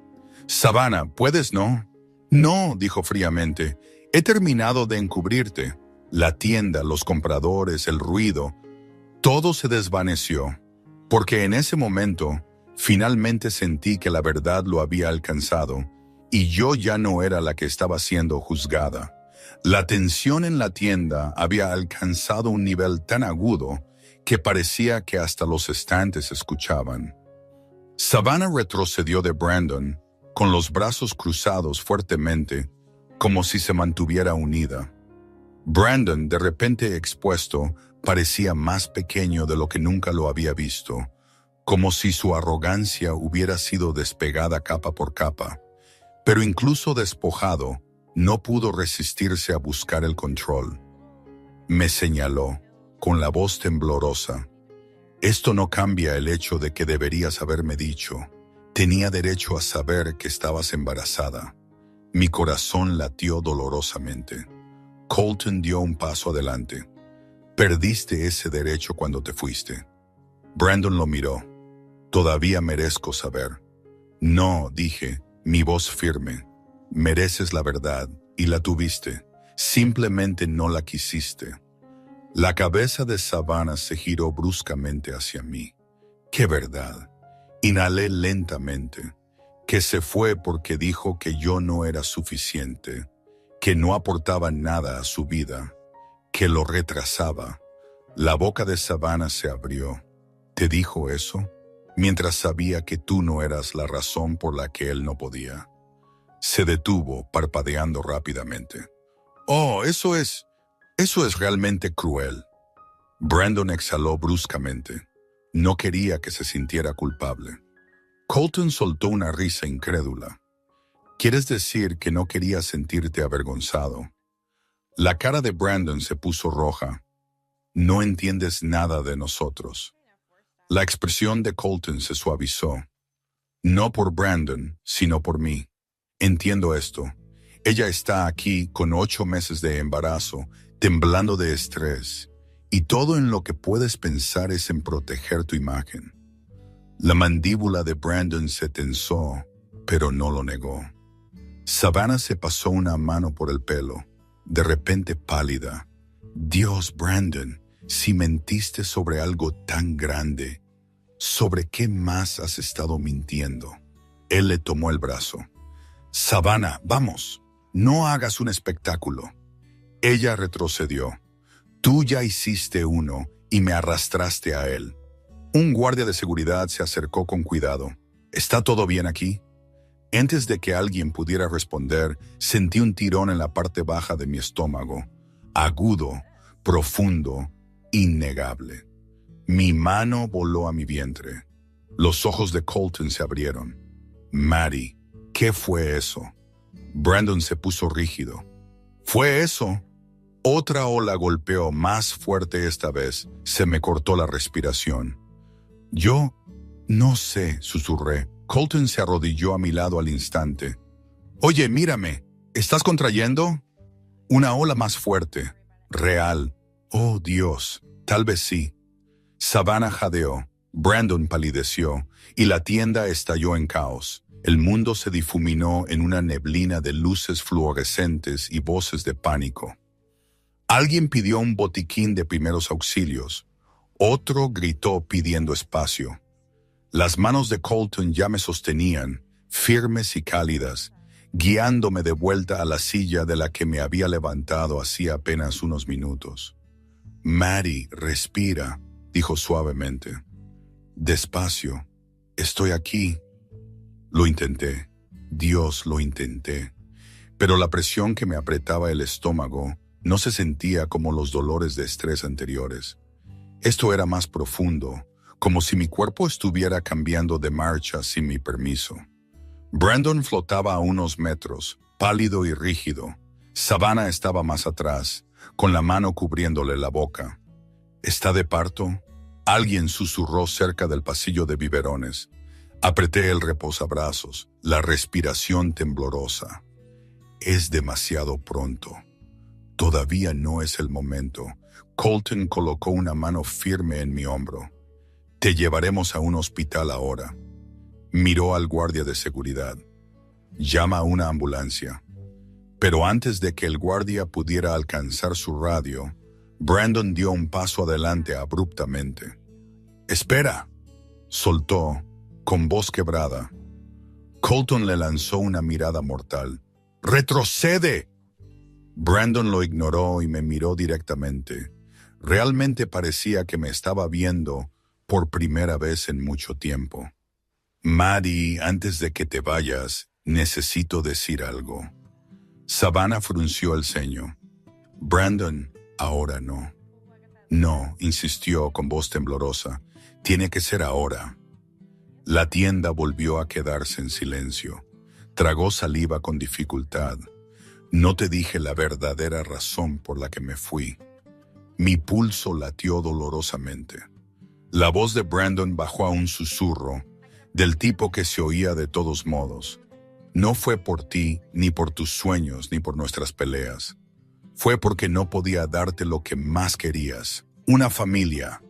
Savannah, ¿puedes no? No, dijo fríamente. He terminado de encubrirte. La tienda, los compradores, el ruido, todo se desvaneció. Porque en ese momento, finalmente sentí que la verdad lo había alcanzado y yo ya no era la que estaba siendo juzgada. La tensión en la tienda había alcanzado un nivel tan agudo que parecía que hasta los estantes escuchaban. Savannah retrocedió de Brandon, con los brazos cruzados fuertemente, como si se mantuviera unida. Brandon, de repente expuesto, parecía más pequeño de lo que nunca lo había visto, como si su arrogancia hubiera sido despegada capa por capa. Pero incluso despojado, no pudo resistirse a buscar el control. Me señaló, con la voz temblorosa. Esto no cambia el hecho de que deberías haberme dicho. Tenía derecho a saber que estabas embarazada. Mi corazón latió dolorosamente. Colton dio un paso adelante. Perdiste ese derecho cuando te fuiste. Brandon lo miró. Todavía merezco saber. No, dije, mi voz firme. Mereces la verdad, y la tuviste. Simplemente no la quisiste. La cabeza de Savannah se giró bruscamente hacia mí. ¡Qué verdad! Inhalé lentamente. Que se fue porque dijo que yo no era suficiente, que no aportaba nada a su vida, que lo retrasaba. La boca de Savannah se abrió. ¿Te dijo eso? Mientras sabía que tú no eras la razón por la que él no podía. Se detuvo, parpadeando rápidamente. Oh, eso es realmente cruel. Brandon exhaló bruscamente. No quería que se sintiera culpable. Colton soltó una risa incrédula. ¿Quieres decir que no querías sentirte avergonzado? La cara de Brandon se puso roja. No entiendes nada de nosotros. La expresión de Colton se suavizó. No por Brandon, sino por mí. Entiendo esto. Ella está aquí con 8 meses de embarazo, temblando de estrés, y todo en lo que puedes pensar es en proteger tu imagen. La mandíbula de Brandon se tensó, pero no lo negó. Savannah se pasó una mano por el pelo, de repente pálida. Dios, Brandon, Si mentiste sobre algo tan grande, ¿sobre qué más has estado mintiendo? Él le tomó el brazo. Savannah, vamos, no hagas un espectáculo. Ella retrocedió. Tú ya hiciste uno y me arrastraste a él. Un guardia de seguridad se acercó con cuidado. ¿Está todo bien aquí? Antes de que alguien pudiera responder, sentí un tirón en la parte baja de mi estómago. Agudo, profundo, innegable. Mi mano voló a mi vientre. Los ojos de Colton se abrieron. Maddie, ¿qué fue eso? Brandon se puso rígido. ¿Fue eso? Otra ola golpeó más fuerte esta vez. Se me cortó la respiración. Yo no sé, susurré. Colton se arrodilló a mi lado al instante. Oye, mírame. ¿Estás contrayendo? Una ola más fuerte. Real. Oh, Dios. Tal vez sí. Savannah jadeó. Brandon palideció. Y la tienda estalló en caos. El mundo se difuminó en una neblina de luces fluorescentes y voces de pánico. Alguien pidió un botiquín de primeros auxilios. Otro gritó pidiendo espacio. Las manos de Colton ya me sostenían, firmes y cálidas, guiándome de vuelta a la silla de la que me había levantado hacía apenas unos minutos. Maddie, respira, dijo suavemente. Despacio, estoy aquí. Lo intenté, Dios, lo intenté, pero la presión que me apretaba el estómago no se sentía como los dolores de estrés anteriores. Esto era más profundo, como si mi cuerpo estuviera cambiando de marcha sin mi permiso. Brandon flotaba a unos metros, pálido y rígido. Savannah estaba más atrás, con la mano cubriéndole la boca. ¿Está de parto? Alguien susurró cerca del pasillo de biberones. Apreté el reposabrazos, la respiración temblorosa. Es demasiado pronto. Todavía no es el momento. Colton colocó una mano firme en mi hombro. Te llevaremos a un hospital ahora. Miró al guardia de seguridad. Llama a una ambulancia. Pero antes de que el guardia pudiera alcanzar su radio, Brandon dio un paso adelante abruptamente. «¡Espera!», soltó, con voz quebrada. Colton le lanzó una mirada mortal. «¡Retrocede!». Brandon lo ignoró y me miró directamente. Realmente parecía que me estaba viendo por primera vez en mucho tiempo. «Maddie, antes de que te vayas, necesito decir algo». Savannah frunció el ceño. «Brandon, ahora no». «No», insistió con voz temblorosa. «Tiene que ser ahora». La tienda volvió a quedarse en silencio. Tragó saliva con dificultad. No te dije la verdadera razón por la que me fui. Mi pulso latió dolorosamente. La voz de Brandon bajó a un susurro, del tipo que se oía de todos modos. No fue por ti, ni por tus sueños, ni por nuestras peleas. Fue porque no podía darte lo que más querías, una familia.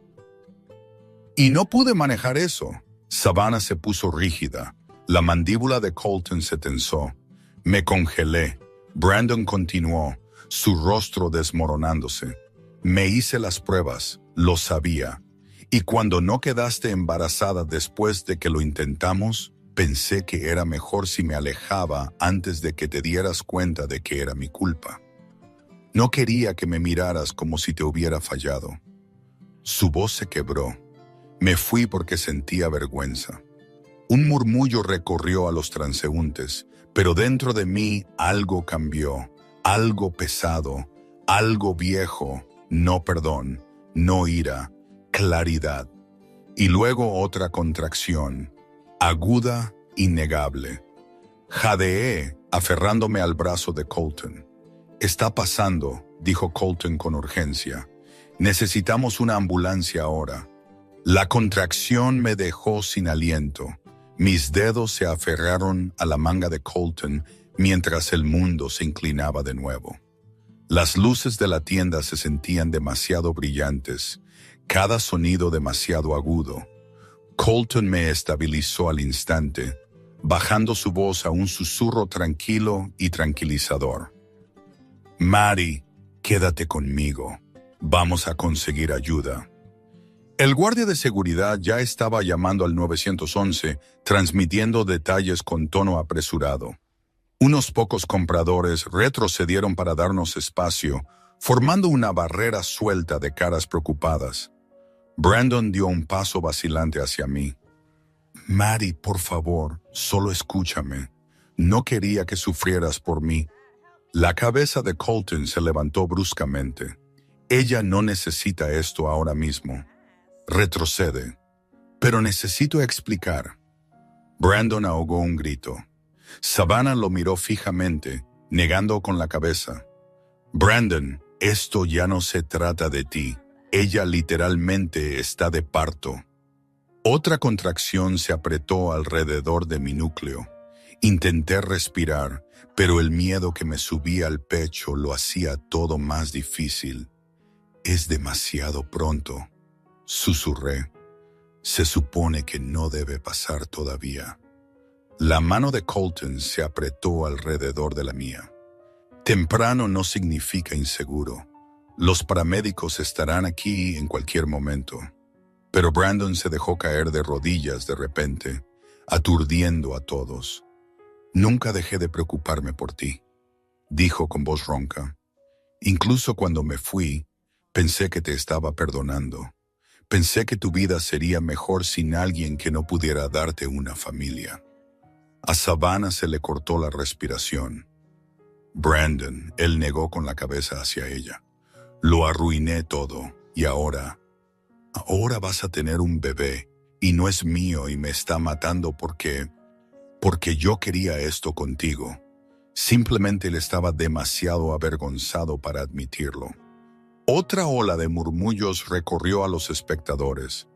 Y no pude manejar eso. Savannah se puso rígida. La mandíbula de Colton se tensó. Me congelé. Brandon continuó, su rostro desmoronándose. Me hice las pruebas, lo sabía. Y cuando no quedaste embarazada después de que lo intentamos, pensé que era mejor si me alejaba antes de que te dieras cuenta de que era mi culpa. No quería que me miraras como si te hubiera fallado. Su voz se quebró. Me fui porque sentía vergüenza. Un murmullo recorrió a los transeúntes, pero dentro de mí algo cambió, algo pesado, algo viejo, no perdón, no ira, claridad. Y luego otra contracción, aguda, innegable. Jadeé, aferrándome al brazo de Colton. «Está pasando», dijo Colton con urgencia. «Necesitamos una ambulancia ahora». La contracción me dejó sin aliento. Mis dedos se aferraron a la manga de Colton mientras el mundo se inclinaba de nuevo. Las luces de la tienda se sentían demasiado brillantes, cada sonido demasiado agudo. Colton me estabilizó al instante, bajando su voz a un susurro tranquilo y tranquilizador. «Maddie, quédate conmigo». Vamos a conseguir ayuda. El guardia de seguridad ya estaba llamando al 911, transmitiendo detalles con tono apresurado. Unos pocos compradores retrocedieron para darnos espacio, formando una barrera suelta de caras preocupadas. Brandon dio un paso vacilante hacia mí. Maddie, por favor, solo escúchame. No quería que sufrieras por mí. La cabeza de Colton se levantó bruscamente. Ella no necesita esto ahora mismo. Retrocede. Pero necesito explicar. Brandon ahogó un grito. Savannah lo miró fijamente, negando con la cabeza. Brandon, esto ya no se trata de ti. Ella literalmente está de parto. Otra contracción se apretó alrededor de mi núcleo. Intenté respirar, pero el miedo que me subía al pecho lo hacía todo más difícil. Es demasiado pronto, susurré. Se supone que no debe pasar todavía. La mano de Colton se apretó alrededor de la mía. Temprano no significa inseguro. Los paramédicos estarán aquí en cualquier momento. Pero Brandon se dejó caer de rodillas de repente, aturdiendo a todos. Nunca dejé de preocuparme por ti, dijo con voz ronca. Incluso cuando me fui, pensé que te estaba perdonando. Pensé que tu vida sería mejor sin alguien que no pudiera darte una familia. A Savannah se le cortó la respiración. Brandon, él negó con la cabeza hacia ella. Lo arruiné todo, y ahora vas a tener un bebé, y no es mío y me está matando porque yo quería esto contigo. Simplemente él estaba demasiado avergonzado para admitirlo. Otra ola de murmullos recorrió a los espectadores.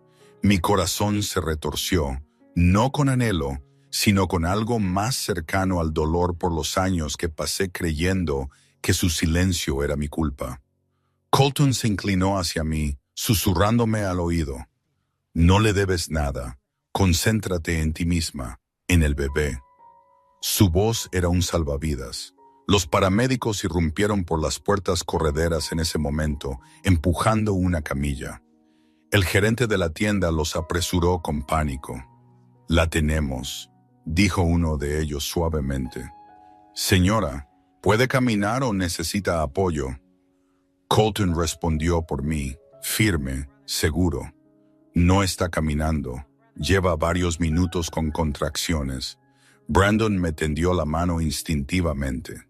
Mi corazón se retorció, no con anhelo, sino con algo más cercano al dolor por los años que pasé creyendo que su silencio era mi culpa. Colton se inclinó hacia mí, susurrándome al oído. No le debes nada. Concéntrate en ti misma, en el bebé. Su voz era un salvavidas. Los paramédicos irrumpieron por las puertas correderas en ese momento, empujando una camilla. El gerente de la tienda los apresuró con pánico. La tenemos, dijo uno de ellos suavemente. Señora, ¿puede caminar o necesita apoyo? Colton respondió por mí, firme, seguro. No está caminando. Lleva varios minutos con contracciones. Brandon me tendió la mano instintivamente.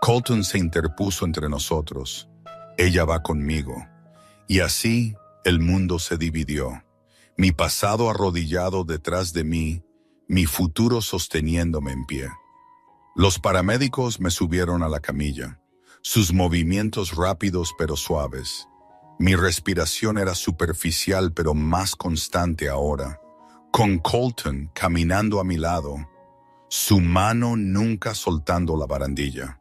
Colton se interpuso entre nosotros. Ella va conmigo. Y así el mundo se dividió. Mi pasado arrodillado detrás de mí, mi futuro sosteniéndome en pie. Los paramédicos me subieron a la camilla. Sus movimientos rápidos pero suaves. Mi respiración era superficial pero más constante ahora. Con Colton caminando a mi lado, su mano nunca soltando la barandilla.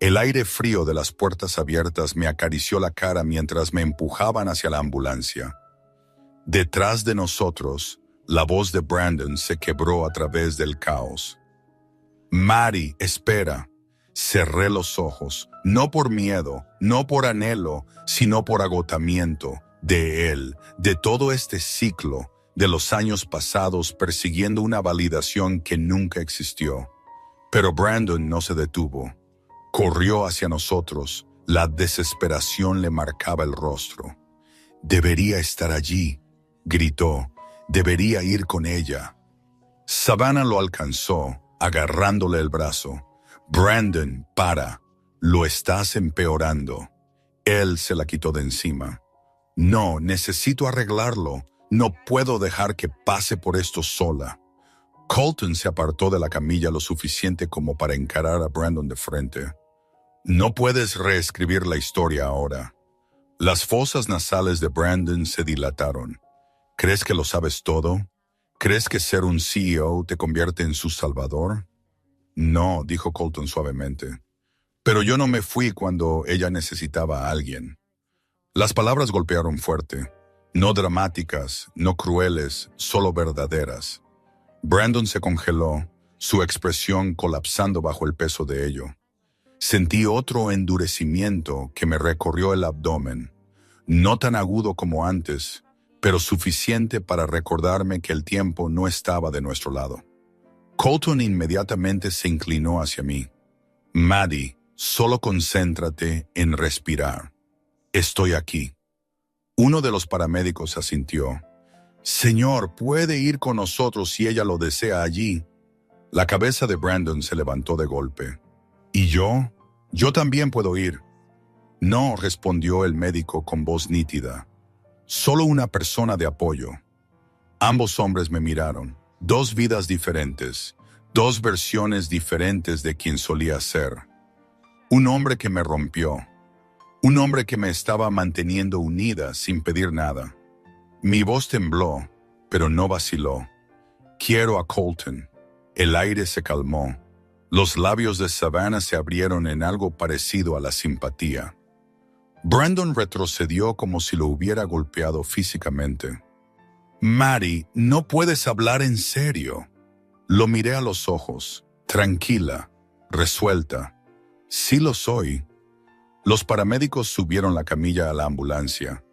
El aire frío de las puertas abiertas me acarició la cara mientras me empujaban hacia la ambulancia. Detrás de nosotros, la voz de Brandon se quebró a través del caos. Maddie, espera. Cerré los ojos, no por miedo, no por anhelo, sino por agotamiento de él, de todo este ciclo, de los años pasados persiguiendo una validación que nunca existió. Pero Brandon no se detuvo. Corrió hacia nosotros, la desesperación le marcaba el rostro. Debería estar allí, gritó, debería ir con ella. Savannah lo alcanzó, agarrándole el brazo. Brandon, para. Lo estás empeorando. Él se la quitó de encima. No, necesito arreglarlo. No puedo dejar que pase por esto sola. Colton se apartó de la camilla lo suficiente como para encarar a Brandon de frente. No puedes reescribir la historia ahora. Las fosas nasales de Brandon se dilataron. ¿Crees que lo sabes todo? ¿Crees que ser un CEO te convierte en su salvador? No, dijo Colton suavemente. Pero yo no me fui cuando ella necesitaba a alguien. Las palabras golpearon fuerte. No dramáticas, no crueles, solo verdaderas. Brandon se congeló, su expresión colapsando bajo el peso de ello. Sentí otro endurecimiento que me recorrió el abdomen. no tan agudo como antes, pero suficiente para recordarme que el tiempo no estaba de nuestro lado. Colton inmediatamente se inclinó hacia mí. Maddie, solo concéntrate en respirar. Estoy aquí. Uno de los paramédicos asintió. Señor, puede ir con nosotros si ella lo desea allí. La cabeza de Brandon se levantó de golpe. ¿Y yo? Yo también puedo ir. No, respondió el médico con voz nítida. Solo una persona de apoyo. Ambos hombres me miraron. Dos vidas diferentes, dos versiones diferentes de quien solía ser. Un hombre que me rompió. Un hombre que me estaba manteniendo unida sin pedir nada. Mi voz tembló, pero no vaciló. Quiero a Colton. El aire se calmó. Los labios de Savannah se abrieron en algo parecido a la simpatía. Brandon retrocedió como si lo hubiera golpeado físicamente. Maddie, no puedes hablar en serio. Lo miré a los ojos, tranquila, resuelta. Sí lo soy. Los paramédicos subieron la camilla a la ambulancia.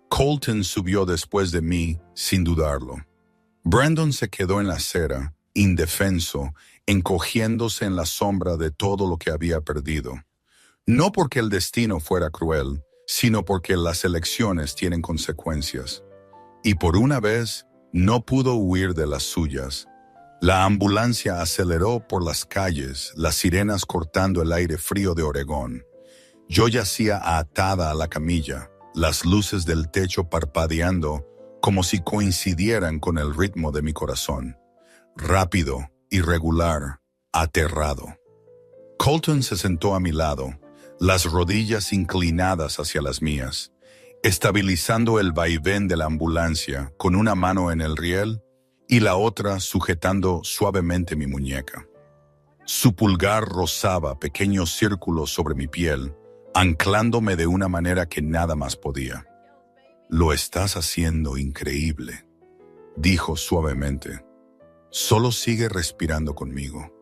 Colton subió después de mí, sin dudarlo. Brandon se quedó en la acera, indefenso, encogiéndose en la sombra de todo lo que había perdido. No porque el destino fuera cruel, sino porque las elecciones tienen consecuencias. Y por una vez, no pudo huir de las suyas. La ambulancia aceleró por las calles, las sirenas cortando el aire frío de Oregón. Yo yacía atada a la camilla, las luces del techo parpadeando como si coincidieran con el ritmo de mi corazón. Rápido, irregular, aterrado. Colton se sentó a mi lado, las rodillas inclinadas hacia las mías, estabilizando el vaivén de la ambulancia con una mano en el riel y la otra sujetando suavemente mi muñeca. Su pulgar rozaba pequeños círculos sobre mi piel, anclándome de una manera que nada más podía. Lo estás haciendo increíble, dijo suavemente. Solo sigue respirando conmigo.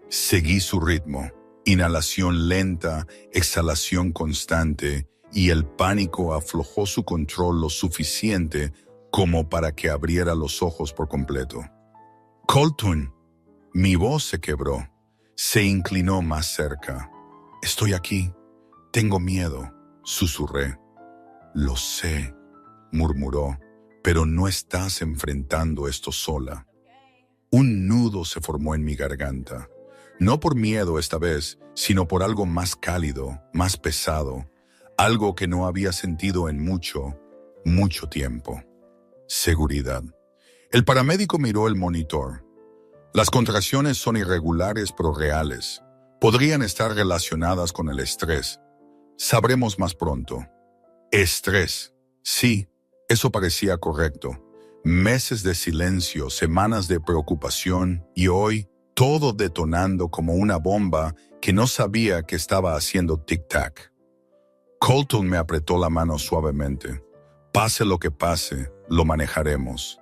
Seguí su ritmo, inhalación lenta, exhalación constante, y el pánico aflojó su control lo suficiente como para que abriera los ojos por completo. Colton, mi voz se quebró, se inclinó más cerca. Estoy aquí, tengo miedo, susurré. Lo sé, murmuró, pero no estás enfrentando esto sola. Un nudo se formó en mi garganta, no por miedo esta vez, sino por algo más cálido, más pesado, algo que no había sentido en mucho, mucho tiempo. Seguridad. El paramédico miró el monitor. Las contracciones son irregulares pero reales. Podrían estar relacionadas con el estrés. Sabremos más pronto. Estrés. Sí, eso parecía correcto. Meses de silencio, semanas de preocupación y hoy todo detonando como una bomba que no sabía que estaba haciendo tic-tac. Colton me apretó la mano suavemente. Pase lo que pase, lo manejaremos.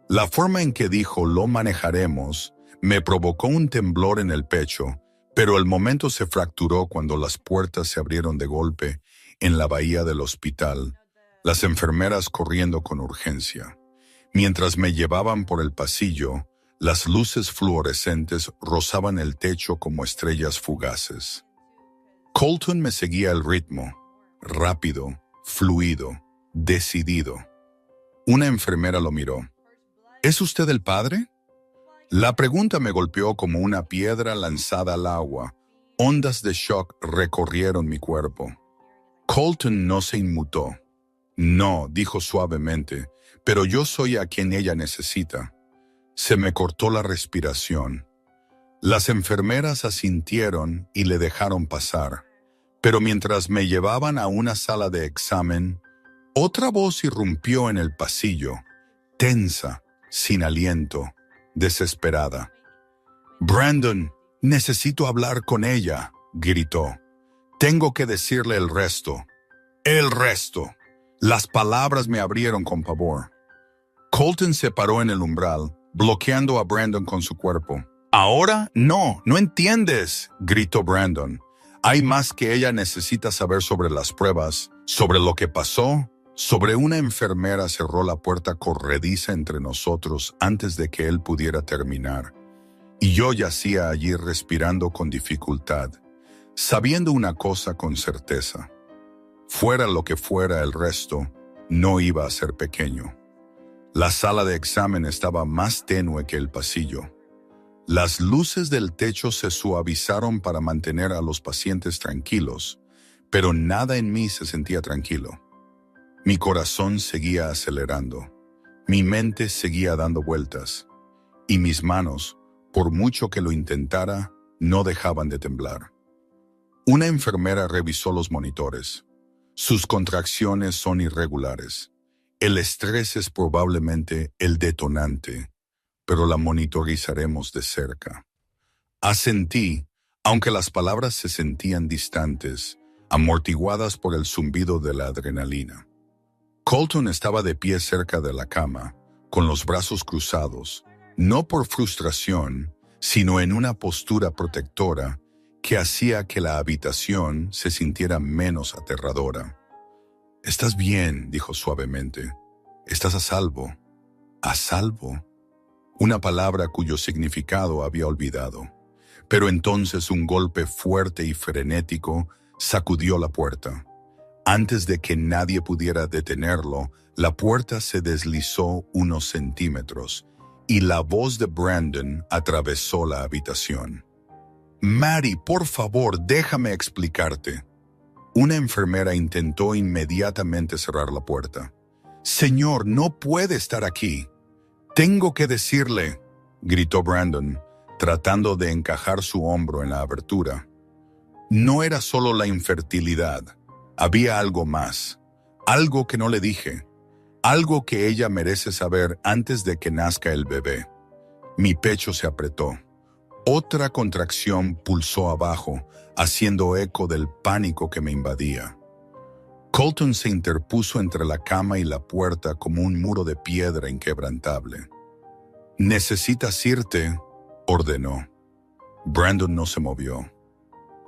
La forma en que dijo lo manejaremos me provocó un temblor en el pecho, pero el momento se fracturó cuando las puertas se abrieron de golpe en la bahía del hospital, las enfermeras corriendo con urgencia. Mientras me llevaban por el pasillo, las luces fluorescentes rozaban el techo como estrellas fugaces. Colton me seguía el ritmo, rápido, fluido, decidido. Una enfermera lo miró. ¿Es usted el padre? La pregunta me golpeó como una piedra lanzada al agua. Ondas de shock recorrieron mi cuerpo. Colton no se inmutó. No, dijo suavemente, pero yo soy a quien ella necesita. Se me cortó la respiración. Las enfermeras asintieron y le dejaron pasar. Pero mientras me llevaban a una sala de examen, otra voz irrumpió en el pasillo, tensa, sin aliento, desesperada. «Brandon, necesito hablar con ella», gritó. «Tengo que decirle el resto». «El resto». Las palabras me abrieron con pavor. Colton se paró en el umbral, bloqueando a Brandon con su cuerpo. «Ahora, no entiendes», gritó Brandon. «Hay más que ella necesita saber sobre las pruebas, sobre lo que pasó, Sobre una enfermera cerró la puerta corrediza entre nosotros antes de que él pudiera terminar, y yo yacía allí respirando con dificultad, sabiendo una cosa con certeza. Fuera lo que fuera el resto, no iba a ser pequeño. La sala de examen estaba más tenue que el pasillo. Las luces del techo se suavizaron para mantener a los pacientes tranquilos, pero nada en mí se sentía tranquilo. Mi corazón seguía acelerando, mi mente seguía dando vueltas, y mis manos, por mucho que lo intentara, no dejaban de temblar. Una enfermera revisó los monitores. Sus contracciones son irregulares. El estrés es probablemente el detonante, pero la monitorizaremos de cerca. Asentí, aunque las palabras se sentían distantes, amortiguadas por el zumbido de la adrenalina. Colton estaba de pie cerca de la cama, con los brazos cruzados, no por frustración, sino en una postura protectora que hacía que la habitación se sintiera menos aterradora. «Estás bien», dijo suavemente. «Estás a salvo». «¿A salvo?». Una palabra cuyo significado había olvidado. Pero entonces un golpe fuerte y frenético sacudió la puerta. Antes de que nadie pudiera detenerlo, la puerta se deslizó unos centímetros y la voz de Brandon atravesó la habitación. «Mary, por favor, déjame explicarte». Una enfermera intentó inmediatamente cerrar la puerta. «Señor, no puede estar aquí». «Tengo que decirle», gritó Brandon, tratando de encajar su hombro en la abertura. No era solo la infertilidad. Había algo más, algo que no le dije, algo que ella merece saber antes de que nazca el bebé. Mi pecho se apretó. Otra contracción pulsó abajo, haciendo eco del pánico que me invadía. Colton se interpuso entre la cama y la puerta como un muro de piedra inquebrantable. «Necesitas irte», ordenó. Brandon no se movió.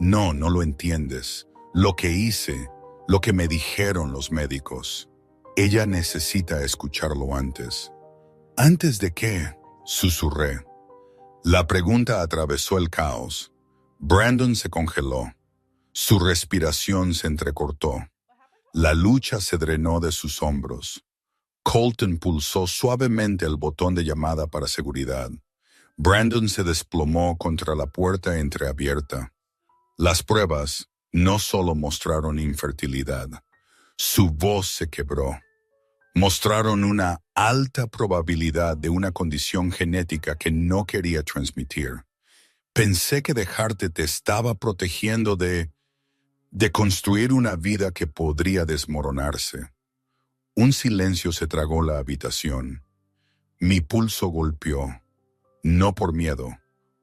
«No, no lo entiendes. Lo que hice, lo que me dijeron los médicos. Ella necesita escucharlo antes». «¿Antes de qué?», susurré. La pregunta atravesó el caos. Brandon se congeló. Su respiración se entrecortó. La lucha se drenó de sus hombros. Colton pulsó suavemente el botón de llamada para seguridad. Brandon se desplomó contra la puerta entreabierta. Las pruebas no solo mostraron infertilidad. Su voz se quebró. Mostraron una alta probabilidad de una condición genética que no quería transmitir. Pensé que dejarte te estaba protegiendo de construir una vida que podría desmoronarse. Un silencio se tragó la habitación. Mi pulso golpeó, no por miedo,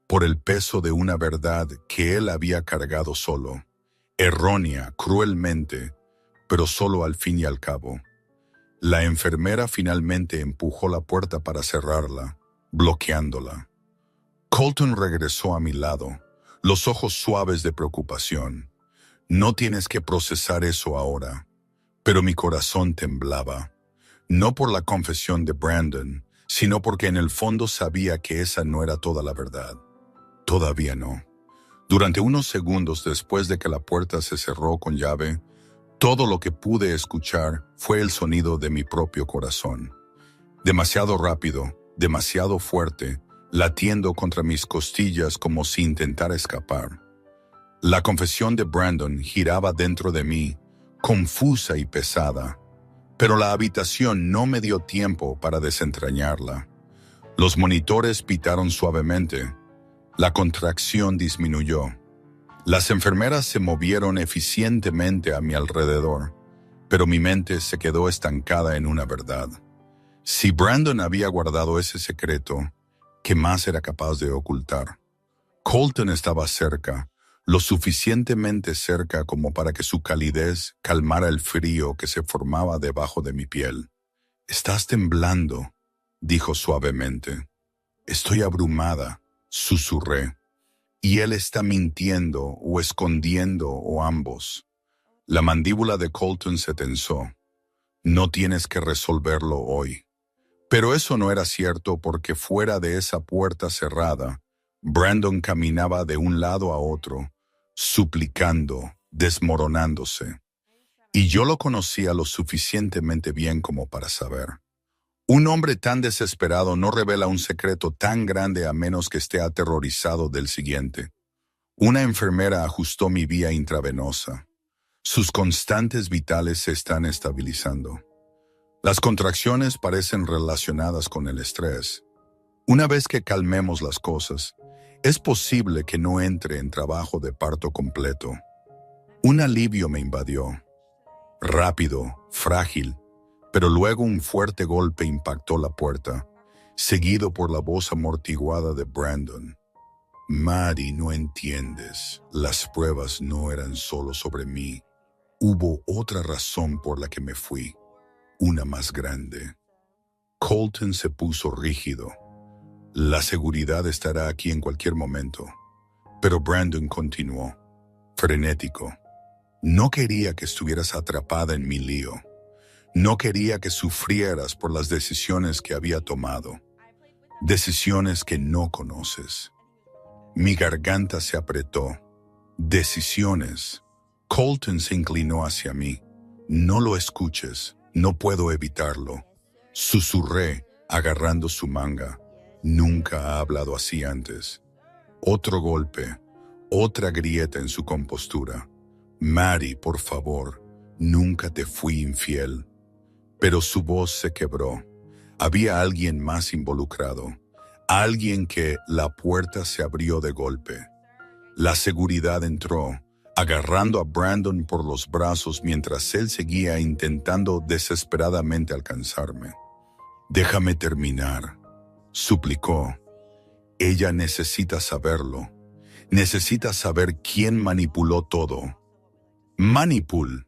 por el peso de una verdad que él había cargado solo, errónea, cruelmente, pero solo al fin y al cabo. La enfermera finalmente empujó la puerta para cerrarla, bloqueándola. Colton regresó a mi lado, los ojos suaves de preocupación. «No tienes que procesar eso ahora». Pero mi corazón temblaba, no por la confesión de Brandon, sino porque en el fondo sabía que esa no era toda la verdad. Todavía no. Durante unos segundos después de que la puerta se cerró con llave, todo lo que pude escuchar fue el sonido de mi propio corazón. Demasiado rápido, demasiado fuerte, latiendo contra mis costillas como si intentara escapar. La confesión de Brandon giraba dentro de mí, confusa y pesada, pero la habitación no me dio tiempo para desentrañarla. Los monitores pitaron suavemente. La contracción disminuyó. Las enfermeras se movieron eficientemente a mi alrededor, pero mi mente se quedó estancada en una verdad. Si Brandon había guardado ese secreto, ¿qué más era capaz de ocultar? Colton estaba cerca, lo suficientemente cerca como para que su calidez calmara el frío que se formaba debajo de mi piel. «Estás temblando», dijo suavemente. «Estoy abrumada», susurré. «Y él está mintiendo o escondiendo o ambos». La mandíbula de Colton se tensó. No tienes que resolverlo hoy. Pero eso no era cierto porque fuera de esa puerta cerrada, Brandon caminaba de un lado a otro, suplicando, desmoronándose. Y yo lo conocía lo suficientemente bien como para saber. Un hombre tan desesperado no revela un secreto tan grande a menos que esté aterrorizado del siguiente. Una enfermera ajustó mi vía intravenosa. Sus constantes vitales se están estabilizando. Las contracciones parecen relacionadas con el estrés. Una vez que calmemos las cosas, es posible que no entre en trabajo de parto completo. Un alivio me invadió. Rápido, frágil, pero luego un fuerte golpe impactó la puerta, seguido por la voz amortiguada de Brandon. Maddie, no entiendes. Las pruebas no eran solo sobre mí. Hubo otra razón por la que me fui. Una más grande. Colton se puso rígido. La seguridad estará aquí en cualquier momento. Pero Brandon continuó, frenético. No quería que estuvieras atrapada en mi lío. No quería que sufrieras por las decisiones que había tomado. Decisiones que no conoces. Mi garganta se apretó. Decisiones. Colton se inclinó hacia mí. No lo escuches. No puedo evitarlo. Susurré, agarrando su manga. Nunca ha hablado así antes. Otro golpe. Otra grieta en su compostura. Maddie, por favor, nunca te fui infiel. Pero su voz se quebró. Había alguien más involucrado. Alguien que la puerta se abrió de golpe. La seguridad entró, agarrando a Brandon por los brazos mientras él seguía intentando desesperadamente alcanzarme. Déjame terminar, suplicó. Ella necesita saberlo. Necesita saber quién manipuló todo. Manipul.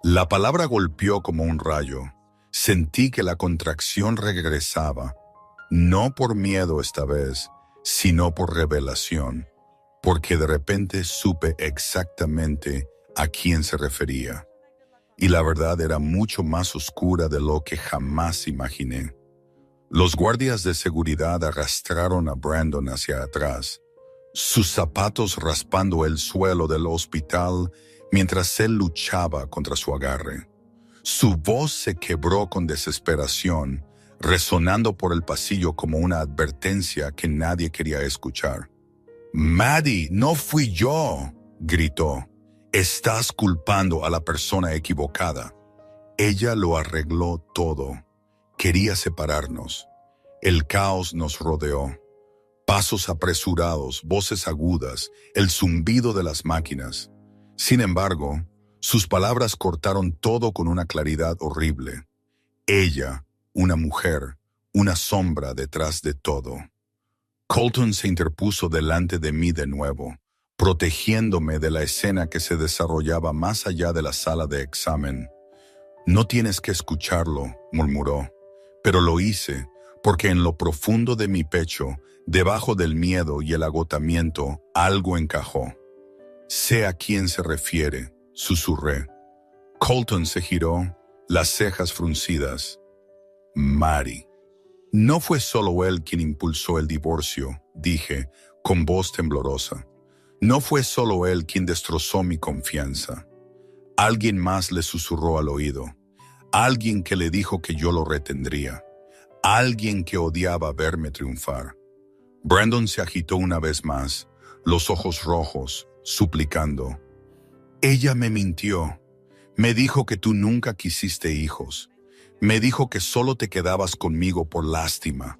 La palabra golpeó como un rayo. Sentí que la contracción regresaba, no por miedo esta vez, sino por revelación, porque de repente supe exactamente a quién se refería. Y la verdad era mucho más oscura de lo que jamás imaginé. Los guardias de seguridad arrastraron a Brandon hacia atrás, sus zapatos raspando el suelo del hospital mientras él luchaba contra su agarre. Su voz se quebró con desesperación, resonando por el pasillo como una advertencia que nadie quería escuchar. «Maddie, no fui yo», gritó. «Estás culpando a la persona equivocada». Ella lo arregló todo. Quería separarnos. El caos nos rodeó. Pasos apresurados, voces agudas, el zumbido de las máquinas. Sin embargo, sus palabras cortaron todo con una claridad horrible. Ella, una mujer, una sombra detrás de todo. Colton se interpuso delante de mí de nuevo, protegiéndome de la escena que se desarrollaba más allá de la sala de examen. «No tienes que escucharlo», murmuró, pero lo hice porque en lo profundo de mi pecho, debajo del miedo y el agotamiento, algo encajó. «Sé a quién se refiere», susurré. Colton se giró, las cejas fruncidas. «Maddie». «No fue solo él quien impulsó el divorcio», dije, con voz temblorosa. «No fue solo él quien destrozó mi confianza. Alguien más le susurró al oído. Alguien que le dijo que yo lo retendría. Alguien que odiaba verme triunfar». Brandon se agitó una vez más, los ojos rojos, suplicando. «Ella me mintió. Me dijo que tú nunca quisiste hijos. Me dijo que solo te quedabas conmigo por lástima».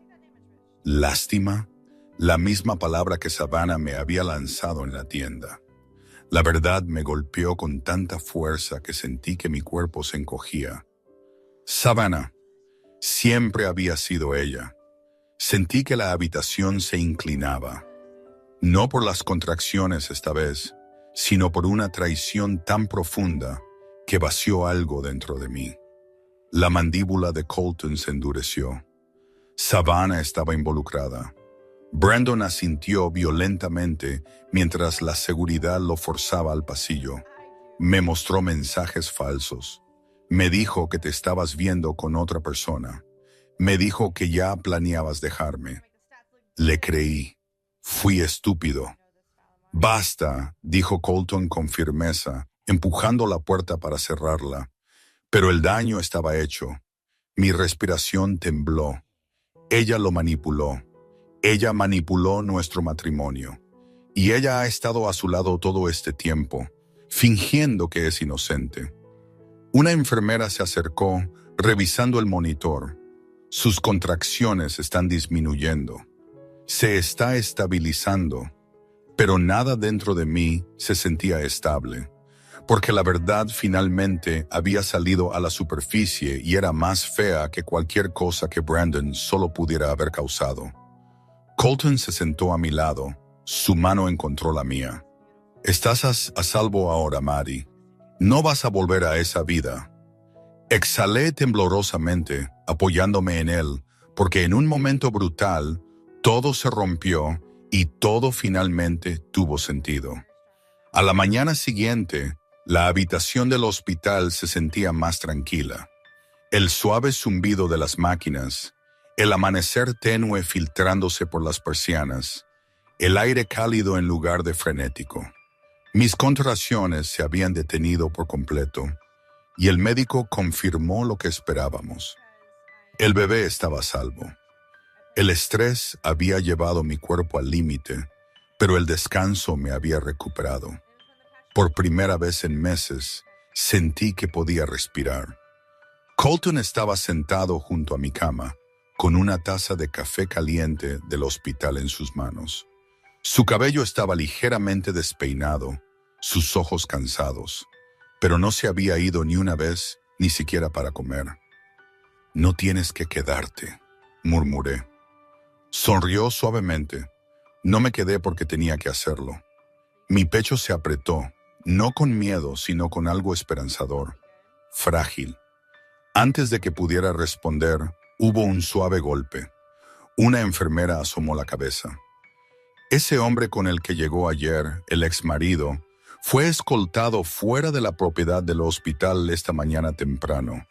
¿Lástima? La misma palabra que Savannah me había lanzado en la tienda. La verdad me golpeó con tanta fuerza que sentí que mi cuerpo se encogía. Savannah. Siempre había sido ella. Sentí que la habitación se inclinaba. No por las contracciones esta vez, sino por una traición tan profunda que vació algo dentro de mí. La mandíbula de Colton se endureció. Savannah estaba involucrada. Brandon asintió violentamente mientras la seguridad lo forzaba al pasillo. Me mostró mensajes falsos. Me dijo que te estabas viendo con otra persona. Me dijo que ya planeabas dejarme. Le creí. Fui estúpido. Basta, dijo Colton con firmeza, empujando la puerta para cerrarla. Pero el daño estaba hecho. Mi respiración tembló. Ella lo manipuló. Ella manipuló nuestro matrimonio. Y ella ha estado a su lado todo este tiempo, fingiendo que es inocente. Una enfermera se acercó, revisando el monitor. Sus contracciones están disminuyendo. Se está estabilizando. Pero nada dentro de mí se sentía estable, porque la verdad finalmente había salido a la superficie y era más fea que cualquier cosa que Brandon solo pudiera haber causado. Colton se sentó a mi lado, su mano encontró la mía. Estás a salvo ahora, Maddie. No vas a volver a esa vida. Exhalé temblorosamente, apoyándome en él, porque en un momento brutal, todo se rompió y todo finalmente tuvo sentido. A la mañana siguiente, la habitación del hospital se sentía más tranquila. El suave zumbido de las máquinas, el amanecer tenue filtrándose por las persianas, el aire cálido en lugar de frenético. Mis contracciones se habían detenido por completo y el médico confirmó lo que esperábamos. El bebé estaba a salvo. El estrés había llevado mi cuerpo al límite, pero el descanso me había recuperado. Por primera vez en meses, sentí que podía respirar. Colton estaba sentado junto a mi cama, con una taza de café caliente del hospital en sus manos. Su cabello estaba ligeramente despeinado, sus ojos cansados, pero no se había ido ni una vez, ni siquiera para comer. «No tienes que quedarte», murmuré. Sonrió suavemente. No me quedé porque tenía que hacerlo. Mi pecho se apretó, no con miedo, sino con algo esperanzador, frágil. Antes de que pudiera responder, hubo un suave golpe. Una enfermera asomó la cabeza. Ese hombre con el que llegó ayer, el exmarido, fue escoltado fuera de la propiedad del hospital esta mañana temprano,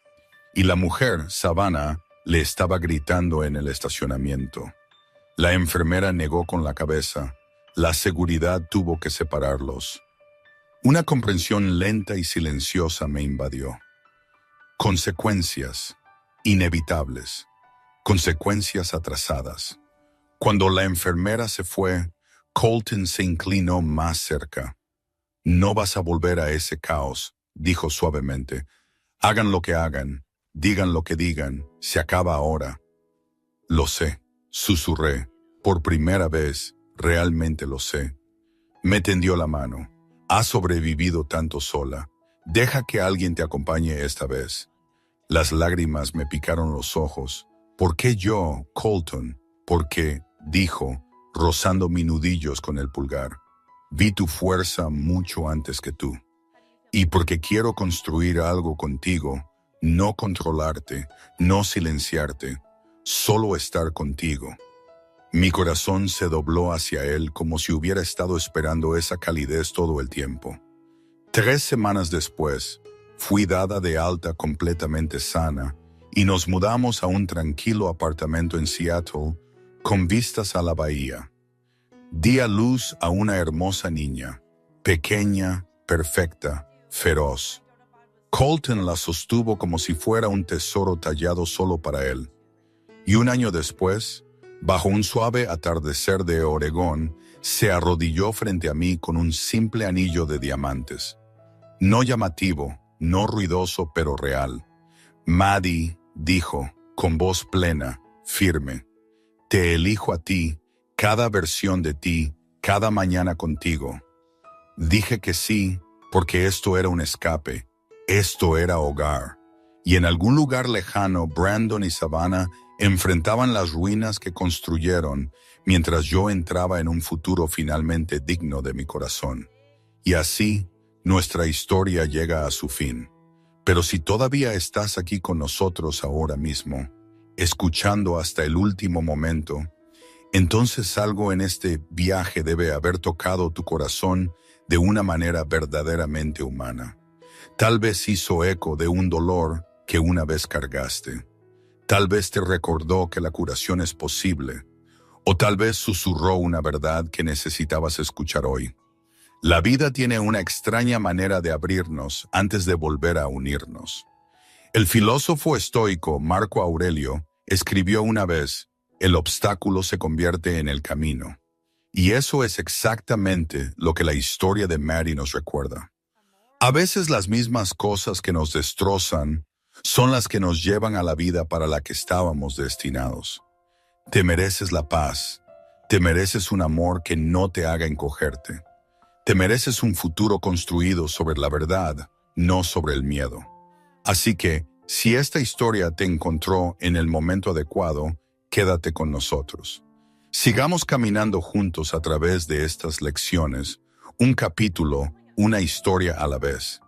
y la mujer, Savannah, le estaba gritando en el estacionamiento. La enfermera negó con la cabeza. La seguridad tuvo que separarlos. Una comprensión lenta y silenciosa me invadió. Consecuencias inevitables. Consecuencias atrasadas. Cuando la enfermera se fue, Colton se inclinó más cerca. «No vas a volver a ese caos», dijo suavemente. «Hagan lo que hagan, digan lo que digan, se acaba ahora». «Lo sé», susurré. «Por primera vez, realmente lo sé». Me tendió la mano. «Has sobrevivido tanto sola. Deja que alguien te acompañe esta vez». Las lágrimas me picaron los ojos. «¿Por qué yo, Colton? ¿Por qué?», dijo, rozando mis nudillos con el pulgar. «Vi tu fuerza mucho antes que tú. Y porque quiero construir algo contigo, no controlarte, no silenciarte, solo estar contigo». Mi corazón se dobló hacia él como si hubiera estado esperando esa calidez todo el tiempo. 3 semanas después, fui dada de alta completamente sana y nos mudamos a un tranquilo apartamento en Seattle con vistas a la bahía. Di a luz a una hermosa niña, pequeña, perfecta, feroz. Colton la sostuvo como si fuera un tesoro tallado solo para él. Y un año después, bajo un suave atardecer de Oregón, se arrodilló frente a mí con un simple anillo de diamantes. No llamativo, no ruidoso, pero real. «Maddie», dijo, con voz plena, firme, «te elijo a ti, cada versión de ti, cada mañana contigo». Dije que sí, porque esto era un escape, esto era hogar. Y en algún lugar lejano, Brandon y Savannah enfrentaban las ruinas que construyeron mientras yo entraba en un futuro finalmente digno de mi corazón. Y así, nuestra historia llega a su fin. Pero si todavía estás aquí con nosotros ahora mismo, escuchando hasta el último momento, entonces algo en este viaje debe haber tocado tu corazón de una manera verdaderamente humana. Tal vez hizo eco de un dolor que una vez cargaste. Tal vez te recordó que la curación es posible. O tal vez susurró una verdad que necesitabas escuchar hoy. La vida tiene una extraña manera de abrirnos antes de volver a unirnos. El filósofo estoico Marco Aurelio escribió una vez: el obstáculo se convierte en el camino. Y eso es exactamente lo que la historia de Maddie nos recuerda. A veces las mismas cosas que nos destrozan son las que nos llevan a la vida para la que estábamos destinados. Te mereces la paz. Te mereces un amor que no te haga encogerte. Te mereces un futuro construido sobre la verdad, no sobre el miedo. Así que, si esta historia te encontró en el momento adecuado, quédate con nosotros. Sigamos caminando juntos a través de estas lecciones, un capítulo, una historia a la vez.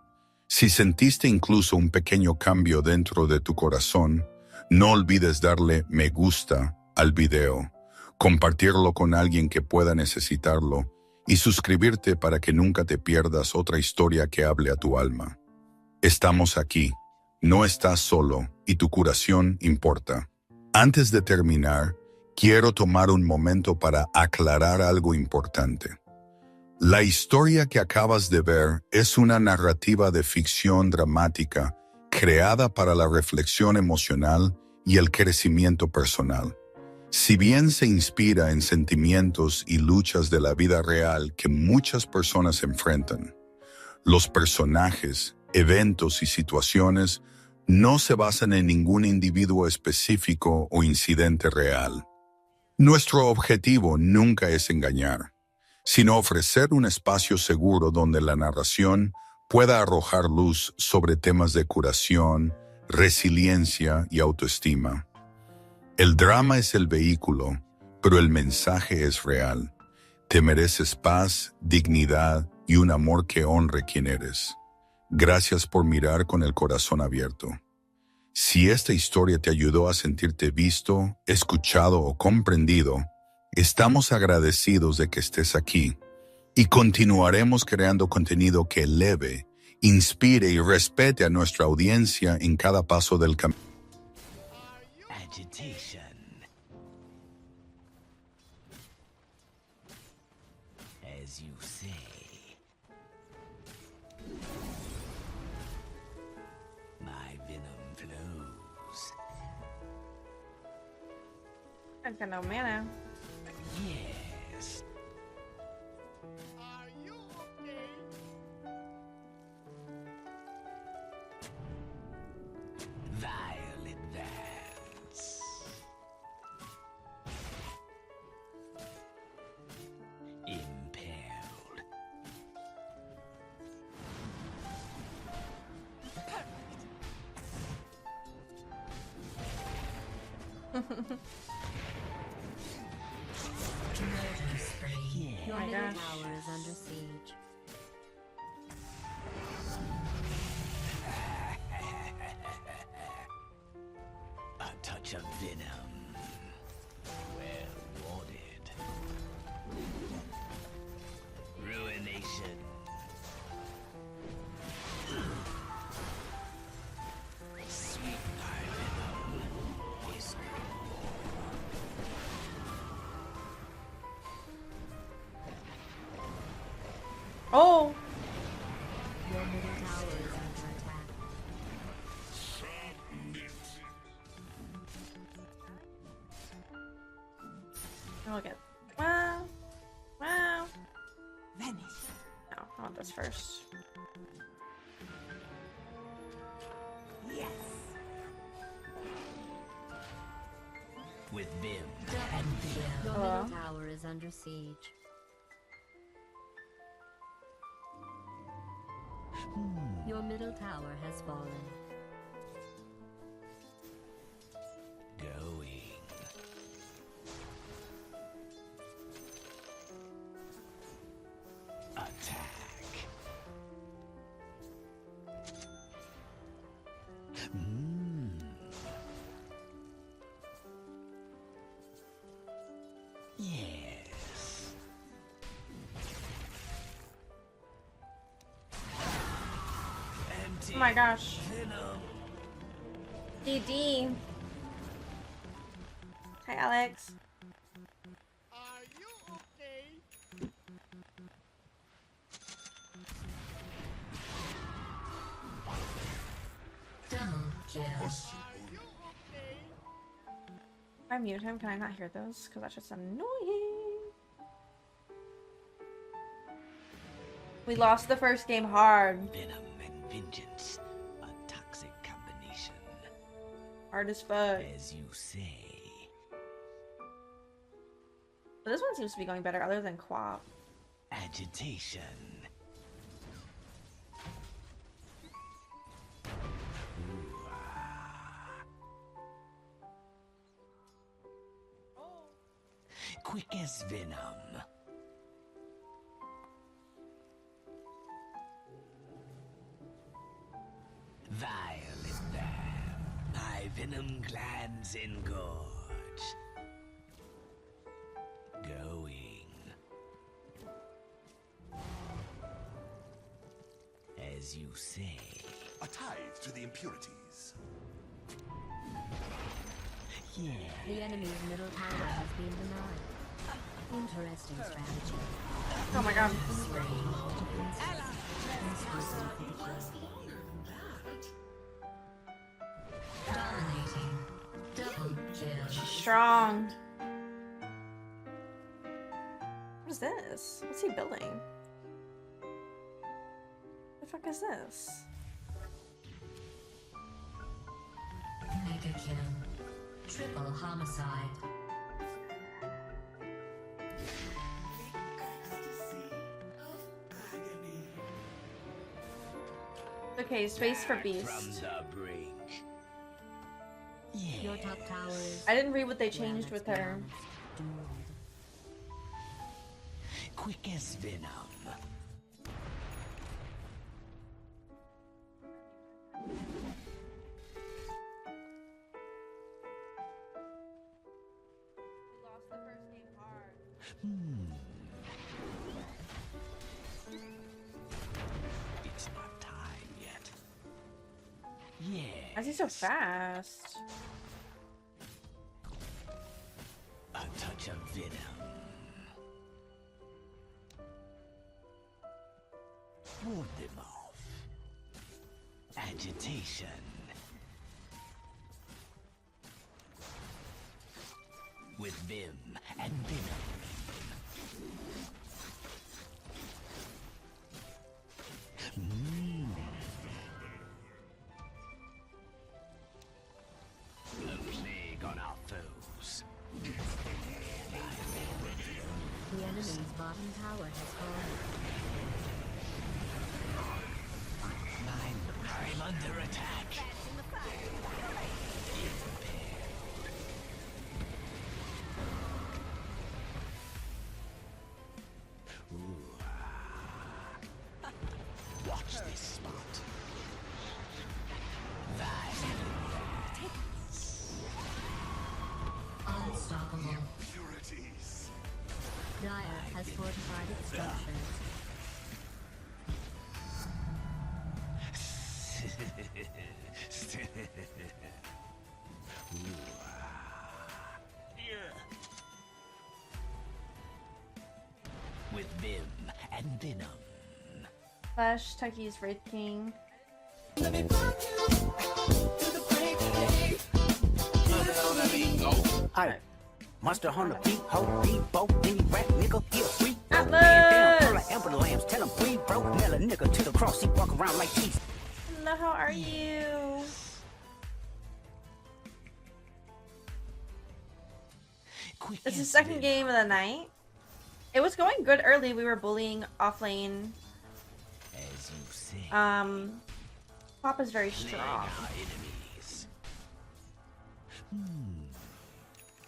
Si sentiste incluso un pequeño cambio dentro de tu corazón, no olvides darle me gusta al video, compartirlo con alguien que pueda necesitarlo y suscribirte para que nunca te pierdas otra historia que hable a tu alma. Estamos aquí. No estás solo y tu curación importa. Antes de terminar, quiero tomar un momento para aclarar algo importante. La historia que acabas de ver es una narrativa de ficción dramática creada para la reflexión emocional y el crecimiento personal. Si bien se inspira en sentimientos y luchas de la vida real que muchas personas enfrentan, los personajes, eventos y situaciones no se basan en ningún individuo específico o incidente real. Nuestro objetivo nunca es engañar, sino ofrecer un espacio seguro donde la narración pueda arrojar luz sobre temas de curación, resiliencia y autoestima. El drama es el vehículo, pero el mensaje es real. Te mereces paz, dignidad y un amor que honre quien eres. Gracias por mirar con el corazón abierto. Si esta historia te ayudó a sentirte visto, escuchado o comprendido, estamos agradecidos de que estés aquí y continuaremos creando contenido que eleve, inspire y respete a nuestra audiencia en cada paso del camino. Agitation. As you say. My venom flows. I've got no mana. Yes. Are you okay? Violet Vance. Impaled. Your my middle gosh. tower is under siege. A touch of venom. Well wanted. Ruination. Sweet my venom. Whisper. Oh! Your middle tower is under attack. Look at. Wow. Wow. Vanish. No, I want this first. Yes. With vim Your Hello? middle tower is under siege. Your middle tower has fallen. going. Attack. Yes. And Oh my gosh. Venom. DD. Hi, Alex. Are you okay? Double kill. Are you okay? If I mute him, can I not hear those? Because that's just annoying. We lost the first game hard. Venom and vengeance. A toxic combination. Hard as fuck. As you say. But this one seems to be going better other than Quap. Agitation. Ooh, ah. Quick as venom. Violet Bam. My venom glands engorge. Going. As you say. A tithe to the impurities. Yeah. The enemy's middle tower has been denied. Interesting strategy. Oh my god. Dominating. Double kill. Strong. What is this? What's he building? The fuck is this? Mega kill. Triple homicide. Okay, space for From Beast. the brink. Your Yeah. top tower is I didn't read what they changed with her. doomed. Quick as venom. It's not time yet. Yeah. Why is he so fast? A touch of venom. Ward them off. Agitation. With vim and venom. A plague on our foes. The enemy's bottom tower has fallen. I'm under attack. Watch this spot. Unstoppable. Impurities. Dire has fortified its structures. With vim and venom. Flash, Tucky's Wraith King. Hi. Monster Hunter beat, ho, beat, boat, then you rap, nigga, he a freak. Atlas! Man down, like Amber Lambs, tell him breathe, bro. Nail a nigga to the cross, he walk around like teeth. Hello, how are you? Quick This is as the second venom. game of the night. It was going good early. We were bullying off lane. As you say. Pop is very Plague strong. our enemies.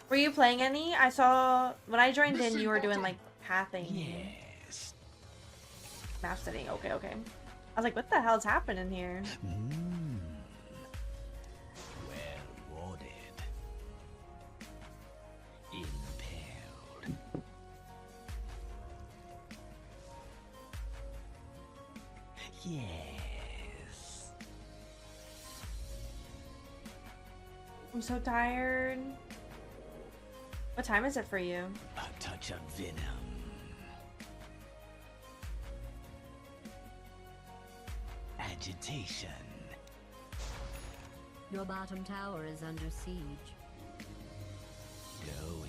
Were you playing any? I saw when I joined in, you were doing like pathing, Yes. map setting. Okay, okay. I was like, what the hell's happening here? Well warded. Impaled. Yes. I'm so tired. What time is it for you? A touch of venom. Agitation. Your bottom tower is under siege. Going.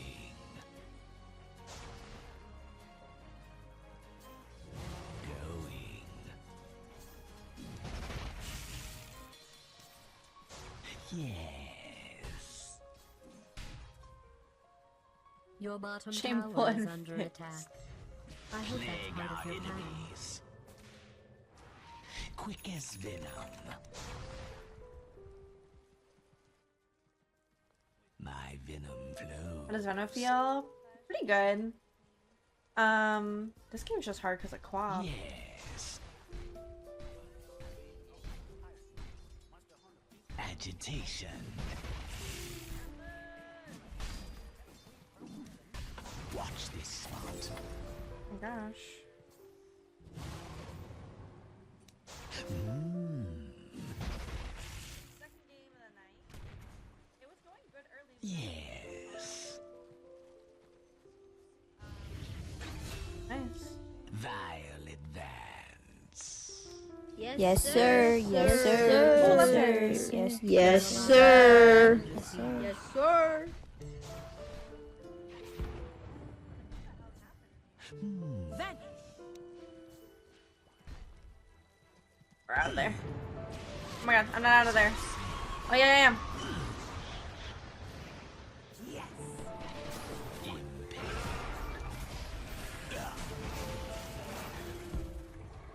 Going. Yes. Your bottom Shameful tower is and under fixed. attack. I hope Plague that's part our of your plan. enemies. Quick as venom. My venom flows. How does Venom feel? Pretty good. This game's just hard because of co-op. Yes. Agitation. Watch this spot. Oh my gosh. Second game of the night. It was going good early. Yes. Nice. Violet Vance. Yes, sir. Yes, sir. Oh, Yes, that's sir. nice. Yes, sir. Yes, sir. We're out of there. Oh my god, I'm not out of there. Oh yeah, I am.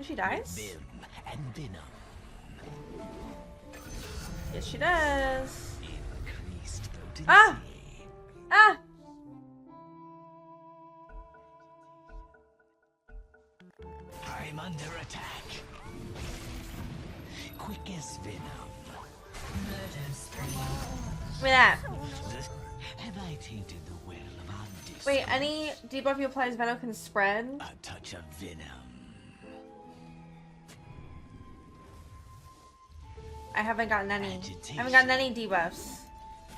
She dies? Vim and venom. Yes, she does. Increased potency. Ah! Ah! I'm under attack. Quick as venom. Look at that. Have I tainted the well of our discord? Wait, any debuff you apply as Venom can spread? A touch of venom. I haven't gotten any. I haven't gotten any debuffs.